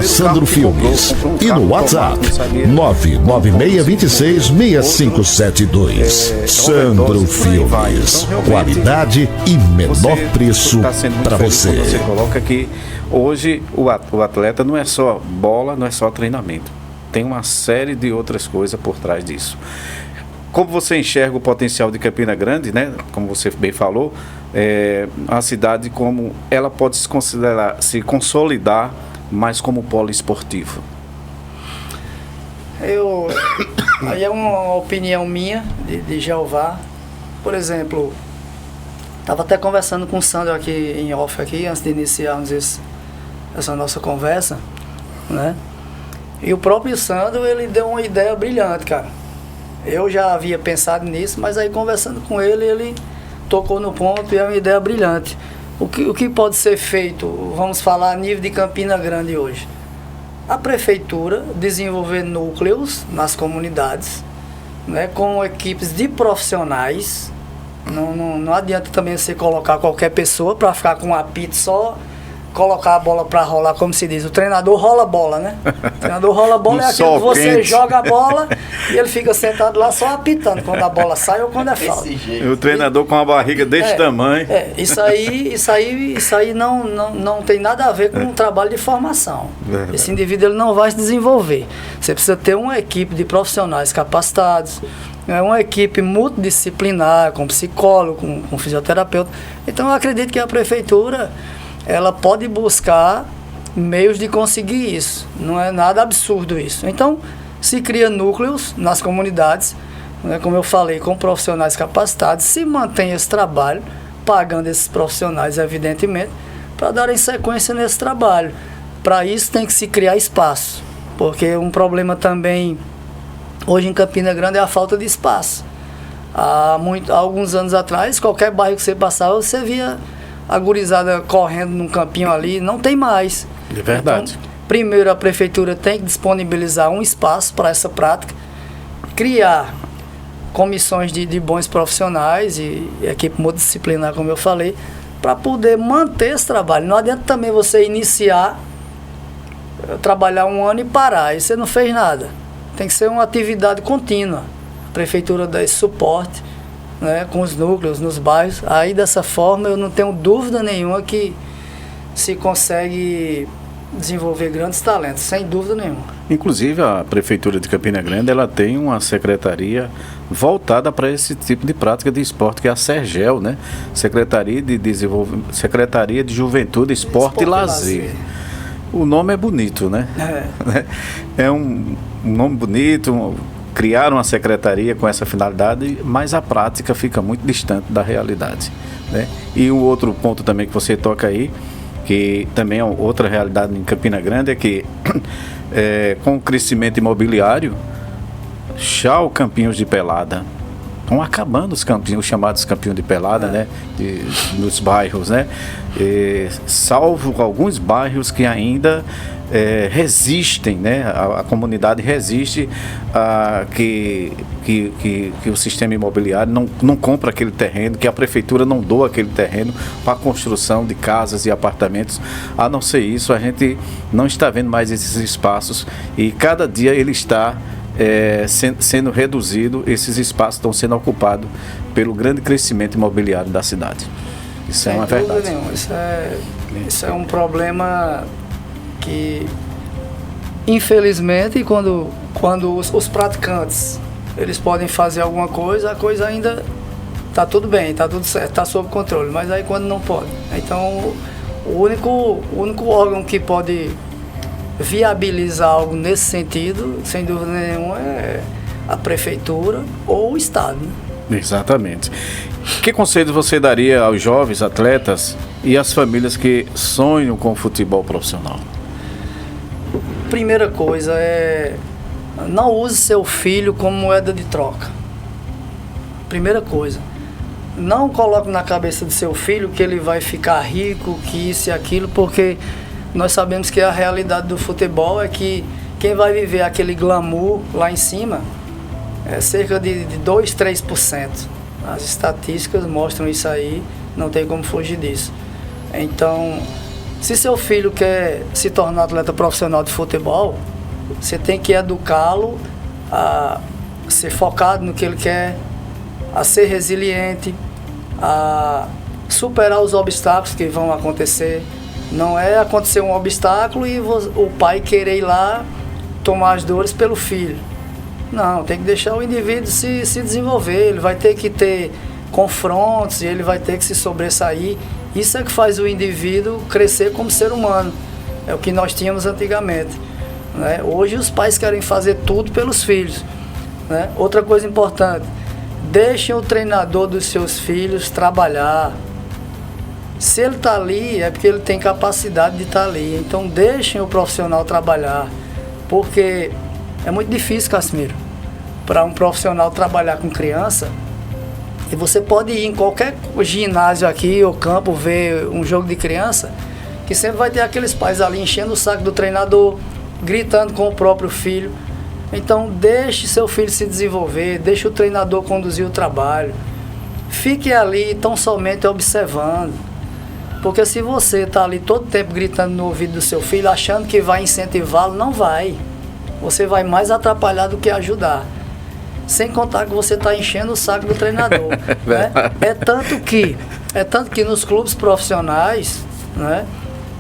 @Sandro Filmes e no WhatsApp 996266572. Sandro Filmes, qualidade e menor preço para você.
Você coloca que hoje o atleta não é só bola, não é só treinamento. Tem uma série de outras coisas por trás disso. Como você enxerga o potencial de Campina Grande, né? Como você bem falou, a cidade como ela pode se consolidar mais como polo esportivo.
Aí é uma opinião minha de Jeová. Por exemplo, estava até conversando com o Sandro aqui em off aqui, antes de iniciarmos essa nossa conversa, né? E o próprio Sandro, ele deu uma ideia brilhante, cara. Eu já havia pensado nisso, mas aí conversando com ele, ele tocou no ponto e é uma ideia brilhante. O que pode ser feito, vamos falar a nível de Campina Grande hoje? A prefeitura desenvolver núcleos nas comunidades, né, com equipes de profissionais. Não adianta também você colocar qualquer pessoa para ficar com um apito só, colocar a bola para rolar, como se diz. O treinador rola a bola, né? O treinador rola a bola é aquele que você joga a bola e ele fica sentado lá só apitando quando a bola sai ou quando é falta.
E o treinador com uma barriga desse tamanho.
Isso aí não tem nada a ver com um trabalho de formação. Verdade. Esse indivíduo ele não vai se desenvolver. Você precisa ter uma equipe de profissionais capacitados, uma equipe multidisciplinar, com psicólogo, com fisioterapeuta. Então eu acredito que a prefeitura ela pode buscar meios de conseguir isso. Não é nada absurdo isso. Então, se cria núcleos nas comunidades, né, como eu falei, com profissionais capacitados, se mantém esse trabalho, pagando esses profissionais, evidentemente, para darem sequência nesse trabalho. Para isso tem que se criar espaço, porque um problema também hoje em Campina Grande é a falta de espaço. Há alguns anos atrás, qualquer bairro que você passava, você via a gurizada correndo num campinho ali, não tem mais.
É verdade.
Então, primeiro a prefeitura tem que disponibilizar um espaço para essa prática, criar comissões de bons profissionais e equipe multidisciplinar, como eu falei, para poder manter esse trabalho. Não adianta também você iniciar, trabalhar um ano e parar, aí você não fez nada. Tem que ser uma atividade contínua. A prefeitura dá esse suporte, né, com os núcleos, nos bairros. Aí dessa forma eu não tenho dúvida nenhuma que se consegue desenvolver grandes talentos, sem dúvida nenhuma.
Inclusive a Prefeitura de Campina Grande ela tem uma secretaria voltada para esse tipo de prática de esporte, que é a Sergel, né? Secretaria de Juventude, Esporte e Lazer. O nome é bonito, né? É um nome bonito. Criaram uma secretaria com essa finalidade, mas a prática fica muito distante da realidade, né? E o outro ponto também que você toca aí, que também é outra realidade em Campina Grande, é que com o crescimento imobiliário, já o campinhos de pelada estão acabando os campinhos, os chamados campinhos de pelada, né? Nos bairros, né? Salvo alguns bairros que ainda resistem, né? A comunidade resiste a que o sistema imobiliário não compra aquele terreno, que a prefeitura não doa aquele terreno para a construção de casas e apartamentos. A não ser isso, a gente não está vendo mais esses espaços e cada dia ele está sendo reduzido, esses espaços estão sendo ocupados pelo grande crescimento imobiliário da cidade. Isso é uma verdade.
Isso é um problema que, infelizmente, quando os praticantes eles podem fazer alguma coisa, a coisa ainda está tudo bem, está tudo certo, está sob controle, mas aí quando não pode. Então, o único órgão que pode viabilizar algo nesse sentido, sem dúvida nenhuma, é a prefeitura ou o Estado, né?
Exatamente. Que conselho você daria aos jovens atletas e às famílias que sonham com o futebol profissional?
Primeira coisa não use seu filho como moeda de troca. Primeira coisa, não coloque na cabeça do seu filho que ele vai ficar rico, que isso e aquilo, porque nós sabemos que a realidade do futebol é que quem vai viver aquele glamour lá em cima é cerca de 2, 3%. As estatísticas mostram isso aí, não tem como fugir disso. Então, se seu filho quer se tornar atleta profissional de futebol, você tem que educá-lo a ser focado no que ele quer, a ser resiliente, a superar os obstáculos que vão acontecer. Não é acontecer um obstáculo e o pai querer ir lá tomar as dores pelo filho. Não, tem que deixar o indivíduo se desenvolver. Ele vai ter que ter confrontos e ele vai ter que se sobressair. Isso é que faz o indivíduo crescer como ser humano. É o que nós tínhamos antigamente, né? Hoje os pais querem fazer tudo pelos filhos, né? Outra coisa importante, deixem o treinador dos seus filhos trabalhar. Se ele está ali, é porque ele tem capacidade de estar ali. Então deixem o profissional trabalhar. Porque é muito difícil, Cassimiro, para um profissional trabalhar com criança. E você pode ir em qualquer ginásio aqui ou campo ver um jogo de criança, que sempre vai ter aqueles pais ali enchendo o saco do treinador, gritando com o próprio filho. Então deixe seu filho se desenvolver, deixe o treinador conduzir o trabalho. Fique ali tão somente observando. Porque se você está ali todo tempo gritando no ouvido do seu filho, achando que vai incentivá-lo, não vai. Você vai mais atrapalhar do que ajudar. Sem contar que você está enchendo o saco do treinador. Né? É tanto que nos clubes profissionais, né,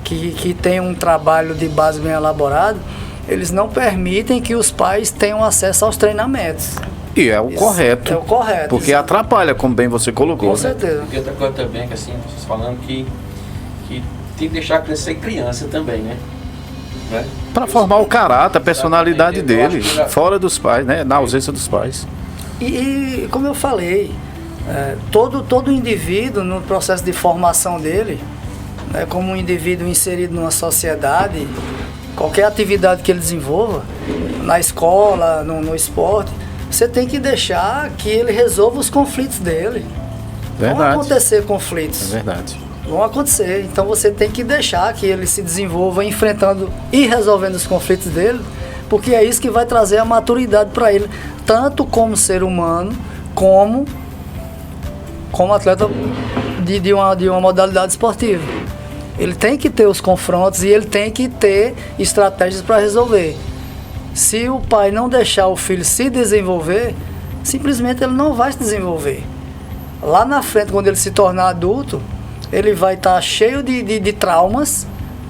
que tem um trabalho de base bem elaborado, eles não permitem que os pais tenham acesso aos treinamentos.
E é o correto.
É o correto.
Porque atrapalha, como bem você colocou.
Com certeza.
E outra coisa também, que assim, vocês falando que tem que deixar crescer criança também, né?
Para formar o caráter, a personalidade dele, fora dos pais, né? Na ausência dos pais.
E como eu falei, todo indivíduo no processo de formação dele, né, como um indivíduo inserido numa sociedade, qualquer atividade que ele desenvolva, na escola, no esporte, você tem que deixar que ele resolva os conflitos dele.
Verdade.
Vão acontecer conflitos.
É verdade.
Vão acontecer. Então você tem que deixar que ele se desenvolva enfrentando e resolvendo os conflitos dele, porque é isso que vai trazer a maturidade para ele, tanto como ser humano, como atleta de uma modalidade esportiva. Ele tem que ter os confrontos e ele tem que ter estratégias para resolver. Se o pai não deixar o filho se desenvolver, simplesmente ele não vai se desenvolver. Lá na frente, quando ele se tornar adulto, ele vai estar cheio de traumas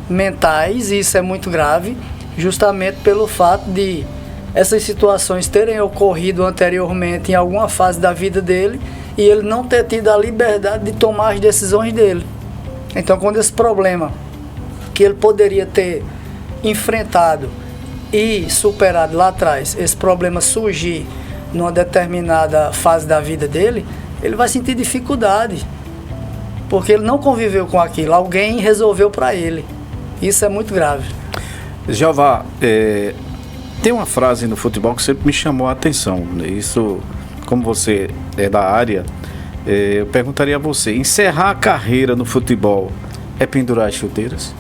mentais, e isso é muito grave, justamente pelo fato de essas situações terem ocorrido anteriormente em alguma fase da vida dele e ele não ter tido a liberdade de tomar as decisões dele. Então, quando esse problema que ele poderia ter enfrentado e superado lá atrás, esse problema surgir numa determinada fase da vida dele, ele vai sentir dificuldade. porque ele não conviveu com aquilo, alguém resolveu para ele. Isso é muito grave.
Jeová, tem uma frase no futebol que sempre me chamou a atenção. Isso, como você é da área, eu perguntaria a você: encerrar a carreira no futebol é pendurar as chuteiras?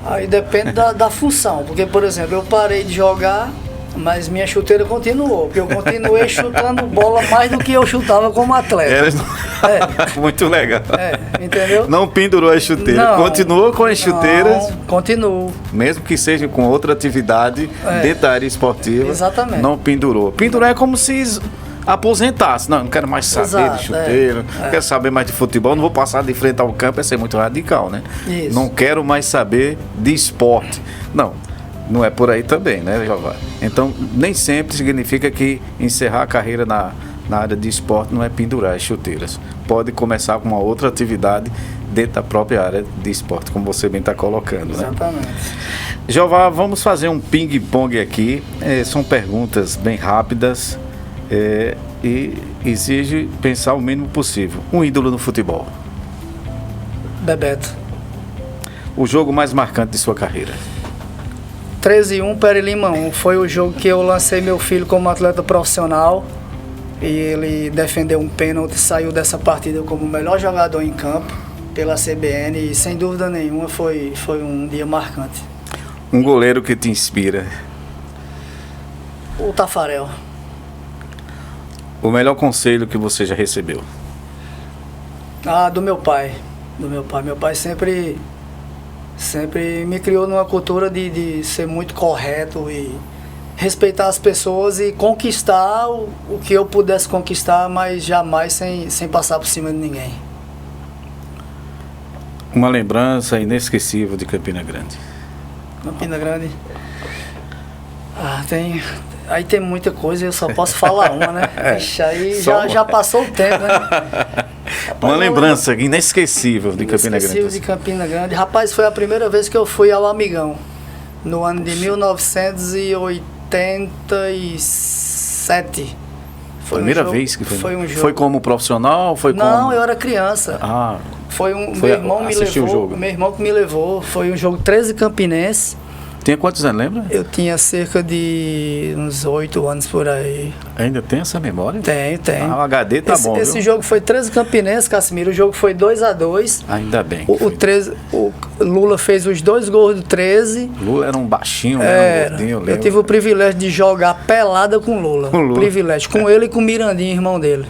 Aí depende da função, porque, por exemplo, eu parei de jogar, mas minha chuteira continuou, porque eu continuei chutando bola mais do que eu chutava como atleta.
Muito legal.
Entendeu?
Não pendurou as chuteiras,
Não,
continuou com as chuteiras.
Continuo.
Mesmo que seja com outra atividade dentro da área esportiva.
Exatamente.
Não pendurou. Pendurar é como se aposentasse. Não quero mais saber de chuteiro, não quero saber mais de futebol, não vou passar de frente ao campo, é ser muito radical, né?
Isso.
Não quero mais saber de esporte. Não é por aí também, né, Jeová? Então, nem sempre significa que encerrar a carreira na área de esporte não é pendurar as chuteiras. Pode começar com uma outra atividade dentro da própria área de esporte, como você bem está colocando, né?
Exatamente.
Jeová, vamos fazer um ping-pong aqui. São perguntas bem rápidas e exige pensar o mínimo possível. Um ídolo no futebol.
Bebeto.
O jogo mais marcante de sua carreira.
13-1, Pere Lima 1. Foi o jogo que eu lancei meu filho como atleta profissional e ele defendeu um pênalti e saiu dessa partida como o melhor jogador em campo pela CBN e sem dúvida nenhuma foi um dia marcante.
Um goleiro que te inspira.
O Tafarel.
O melhor conselho que você já recebeu.
Do meu pai. Meu pai sempre me criou numa cultura de ser muito correto e respeitar as pessoas e conquistar o que eu pudesse conquistar, mas jamais sem passar por cima de ninguém.
Uma lembrança inesquecível de Campina Grande.
Campina Grande. Aí tem muita coisa, eu só posso falar uma, né? Ixi, aí já passou o tempo, né?
Uma lembrança inesquecível de Campina Grande.
Inesquecível de Campina Grande. Rapaz, foi a primeira vez que eu fui ao Amigão, no ano de 1987.
Primeira vez que foi?
Foi um jogo.
Foi como profissional?
Não, eu era criança. Meu irmão me levou.
Jogo.
Meu irmão que me levou. Foi um jogo 13 Campinense.
Tinha quantos anos, lembra?
Eu tinha cerca de uns 8 anos por aí.
Ainda tem essa memória?
Tem.
O HD tá bom,
Esse
viu?
jogo foi 13 Campinense, Casimiro. O jogo foi 2-2.
Ainda bem.
O Lula fez os 2 gols do 13.
Lula era um baixinho, né? Um gordinho,
eu tive o privilégio de jogar pelada com Lula. Privilégio. Com ele e com o Mirandinho, irmão dele.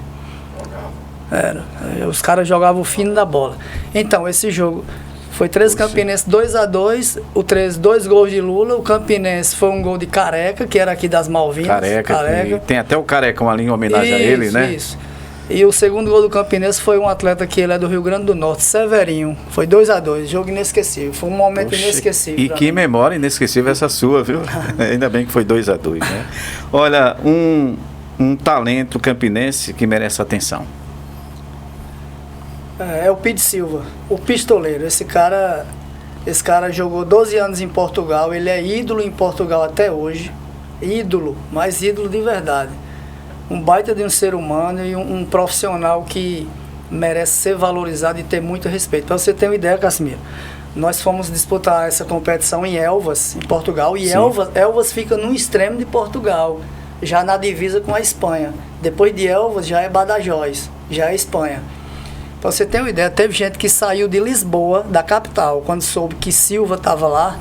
Os caras jogavam o fino da bola. Então, esse jogo foi 13 Campinense 2-2. O 13, 2 gols de Lula. O Campinense foi um gol de Careca, que era aqui das Malvinas. Careca.
Tem até o Carecão ali em homenagem a ele, né?
Isso. E o segundo gol do Campinense foi um atleta que ele é do Rio Grande do Norte, Severinho. Foi 2-2, jogo inesquecível. Foi um momento inesquecível.
E que memória inesquecível essa sua, viu? Ainda bem que foi 2-2, né? Olha, um talento campinense que merece atenção.
É o Pide Silva, o pistoleiro. Esse cara jogou 12 anos em Portugal, ele é ídolo em Portugal até hoje. Ídolo, mas ídolo de verdade. Um baita de um ser humano e um profissional que merece ser valorizado e ter muito respeito. Para você ter uma ideia, Casimiro, nós fomos disputar essa competição em Elvas, em Portugal, e Elvas fica no extremo de Portugal, já na divisa com a Espanha. Depois de Elvas já é Badajoz, já é Espanha. Pra você ter uma ideia, teve gente que saiu de Lisboa, da capital, quando soube que Silva estava lá.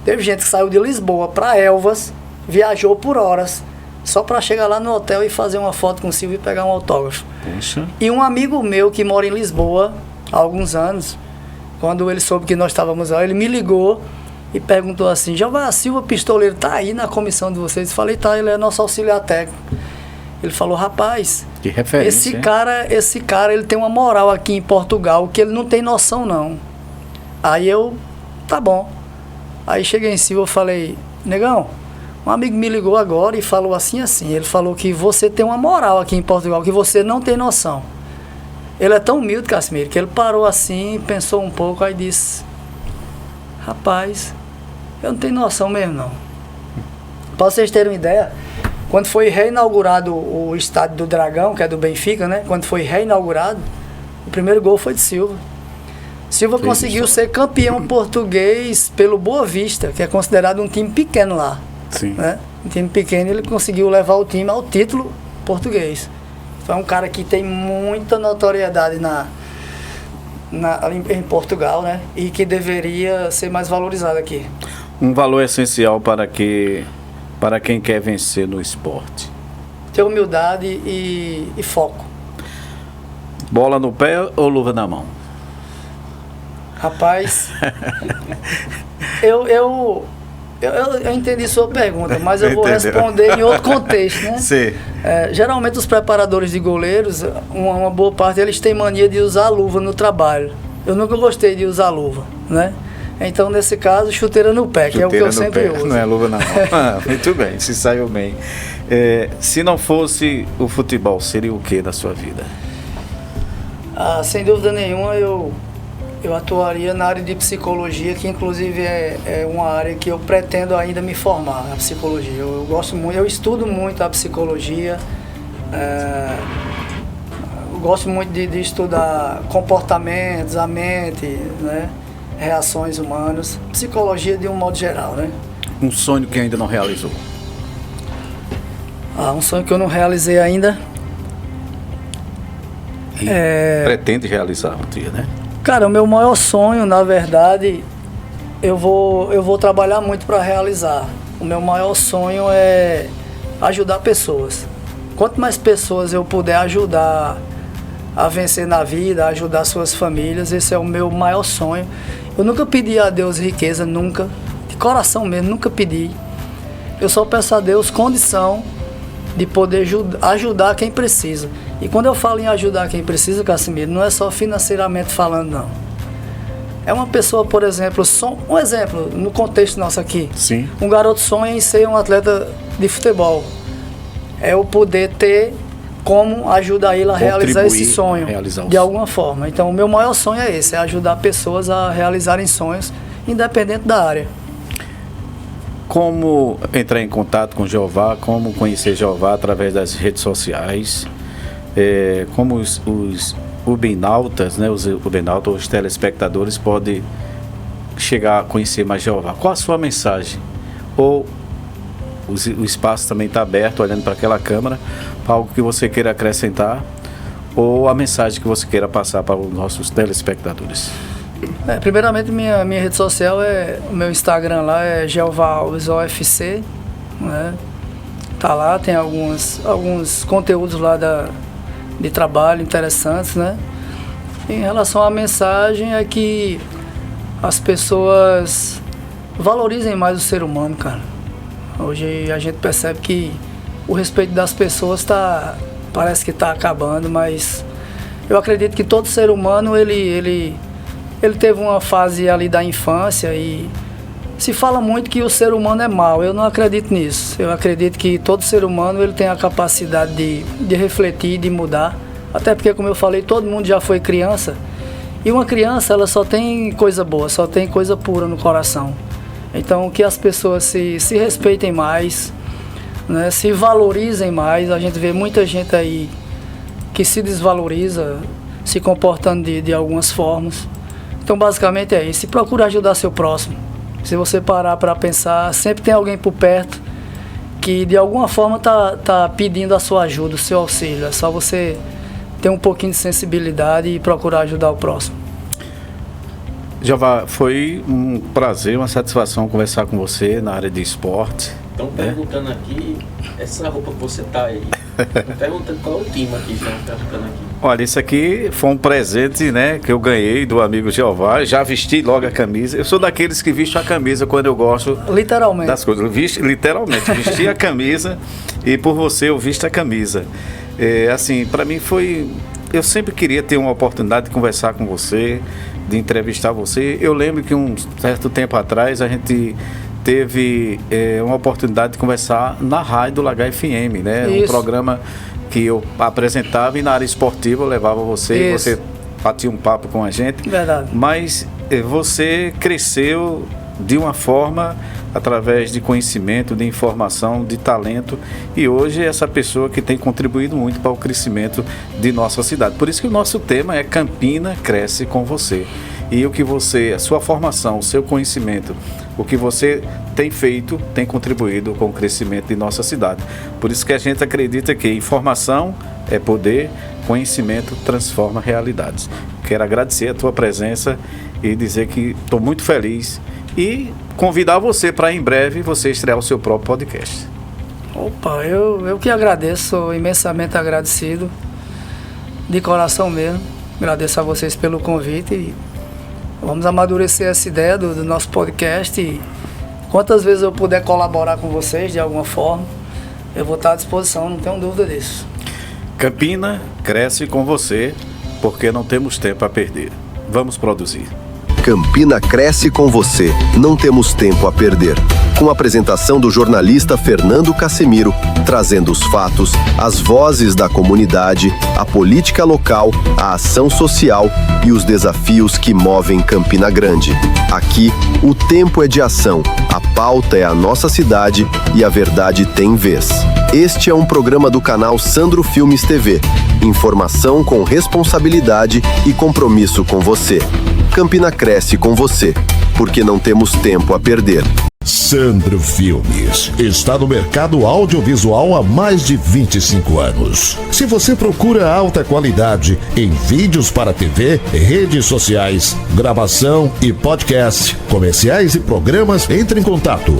Teve gente que saiu de Lisboa para Elvas, viajou por horas, só para chegar lá no hotel e fazer uma foto com Silva e pegar um autógrafo.
Poxa.
E um amigo meu que mora em Lisboa há alguns anos, quando ele soube que nós estávamos lá, ele me ligou e perguntou assim: Jeová, Silva Pistoleiro tá aí na comissão de vocês? Eu falei: tá, ele é nosso auxiliar técnico. Ele falou: rapaz,
que referência,
esse cara ele tem uma moral aqui em Portugal que ele não tem noção não. Aí eu, tá bom. Aí cheguei em Silva e falei: negão, um amigo me ligou agora e falou assim. Ele falou que você tem uma moral aqui em Portugal que você não tem noção. Ele é tão humilde, Casimiro, que ele parou assim, pensou um pouco, aí disse: rapaz, eu não tenho noção mesmo não. Para vocês terem uma ideia, quando foi reinaugurado o estádio do Dragão, que é do Benfica, né? Quando foi reinaugurado, O primeiro gol foi de Silva. Silva conseguiu ser campeão português pelo Boa Vista, que é considerado um time pequeno lá.
Sim.
Né? Um time pequeno, ele conseguiu levar o time ao título português. Então é um cara que tem muita notoriedade ali em Portugal, né? E que deveria ser mais valorizado aqui.
Um valor essencial para quem quer vencer no esporte.
Ter humildade e foco.
Bola no pé ou luva na mão?
Rapaz, eu entendi sua pergunta, mas eu vou responder em outro contexto, né?
Sim.
Geralmente os preparadores de goleiros, uma boa parte deles tem mania de usar luva no trabalho. Eu nunca gostei de usar luva, né? Então, nesse caso, chuteira no pé, que é o que eu sempre uso.
Não é luva na mão. Muito bem, se saiu bem. Se não fosse o futebol, seria o que na sua vida?
Sem dúvida nenhuma, eu atuaria na área de psicologia, que inclusive é uma área que eu pretendo ainda me formar, a psicologia. Eu gosto muito, eu estudo muito a psicologia, eu gosto muito de estudar comportamentos, a mente, né? Reações humanas, psicologia de um modo geral, né?
Um sonho que ainda não realizou?
Um sonho que eu não realizei ainda.
Pretende realizar um dia, né?
Cara, o meu maior sonho, na verdade, eu vou trabalhar muito para realizar. O meu maior sonho é ajudar pessoas. Quanto mais pessoas eu puder ajudar a vencer na vida, a ajudar suas famílias, esse é o meu maior sonho. Eu nunca pedi a Deus riqueza, nunca. De coração mesmo, nunca pedi. Eu só peço a Deus condição de poder ajudar quem precisa. E quando eu falo em ajudar quem precisa, Cassimiro, não é só financeiramente falando, não. É uma pessoa, por exemplo, um exemplo, no contexto nosso aqui.
Sim.
Um garoto sonha em ser um atleta de futebol. É o poder ter como ajudar ele a realizar esse sonho, de alguma forma. Então, o meu maior sonho é esse, é ajudar pessoas a realizarem sonhos, independente da área.
Como entrar em contato com Jeová, como conhecer Jeová através das redes sociais, como os ubenautas, né, os telespectadores podem chegar a conhecer mais Jeová. Qual a sua mensagem? Ou o espaço também está aberto, olhando para aquela câmera, para algo que você queira acrescentar, ou a mensagem que você queira passar para os nossos telespectadores?
Primeiramente, minha rede social o meu Instagram lá é Jeová Alves OFC, né? Tá lá, tem alguns conteúdos lá de trabalho interessantes, né? Em relação à mensagem, é que as pessoas valorizem mais o ser humano, cara. Hoje a gente percebe que o respeito das pessoas parece que está acabando, mas eu acredito que todo ser humano, ele teve uma fase ali da infância e se fala muito que o ser humano é mau. Eu não acredito nisso. Eu acredito que todo ser humano ele tem a capacidade de refletir, de mudar. Até porque, como eu falei, todo mundo já foi criança. E uma criança, ela só tem coisa boa, só tem coisa pura no coração. Então, que as pessoas se respeitem mais, né, se valorizem mais. A gente vê muita gente aí que se desvaloriza, se comportando de algumas formas. Então, basicamente é isso. E procura ajudar seu próximo. Se você parar para pensar, sempre tem alguém por perto que de alguma forma tá pedindo a sua ajuda, o seu auxílio. É só você ter um pouquinho de sensibilidade e procurar ajudar o próximo.
Jeová, foi um prazer, uma satisfação conversar com você na área de esporte.
Estão perguntando aqui, essa roupa que você tá aí. Estão perguntando qual é o time aqui, estão perguntando aqui.
Olha, isso aqui foi um presente, né, que eu ganhei do amigo Jeová. Já vesti logo a camisa. Eu sou daqueles que visto a camisa quando eu gosto
literalmente
das coisas. Literalmente, vesti a camisa e por você eu visto a camisa. Assim, para mim foi... Eu sempre queria ter uma oportunidade de conversar com você, de entrevistar você. Eu lembro que um certo tempo atrás a gente teve uma oportunidade de conversar na rádio do Lagar FM, né? Isso. Um programa que eu apresentava e na área esportiva eu levava você e você batia um papo com a gente.
Verdade.
Mas você cresceu de uma forma através de conhecimento, de informação, de talento, e hoje é essa pessoa que tem contribuído muito para o crescimento de nossa cidade. Por isso que o nosso tema é Campina Cresce com Você. E o que você, a sua formação, o seu conhecimento, o que você tem feito, tem contribuído com o crescimento de nossa cidade. Por isso que a gente acredita que informação é poder, conhecimento transforma realidades. Quero agradecer a tua presença e dizer que estou muito feliz e convidar você para em breve você estrear o seu próprio podcast.
Opa, eu que agradeço, sou imensamente agradecido, de coração mesmo. Agradeço a vocês pelo convite e vamos amadurecer essa ideia do nosso podcast e quantas vezes eu puder colaborar com vocês de alguma forma, eu vou estar à disposição, não tenho dúvida disso.
Campina cresce com você, porque não temos tempo a perder. Vamos produzir.
Campina Cresce com Você, não temos tempo a perder. Com a apresentação do jornalista Fernando Casemiro, trazendo os fatos, as vozes da comunidade, a política local, a ação social e os desafios que movem Campina Grande. Aqui, o tempo é de ação, a pauta é a nossa cidade e a verdade tem vez. Este é um programa do canal Sandro Filmes TV. Informação com responsabilidade e compromisso com você. Campina Cresce com Você, porque não temos tempo a perder.
Sandro Filmes está no mercado audiovisual há mais de 25 anos. Se você procura alta qualidade em vídeos para TV, redes sociais, gravação e podcast, comerciais e programas, entre em contato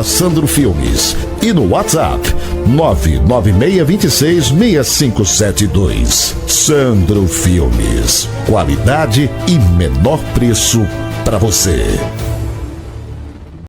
@Sandro Filmes e no WhatsApp 996266572. Sandro Filmes, qualidade e menor preço para você.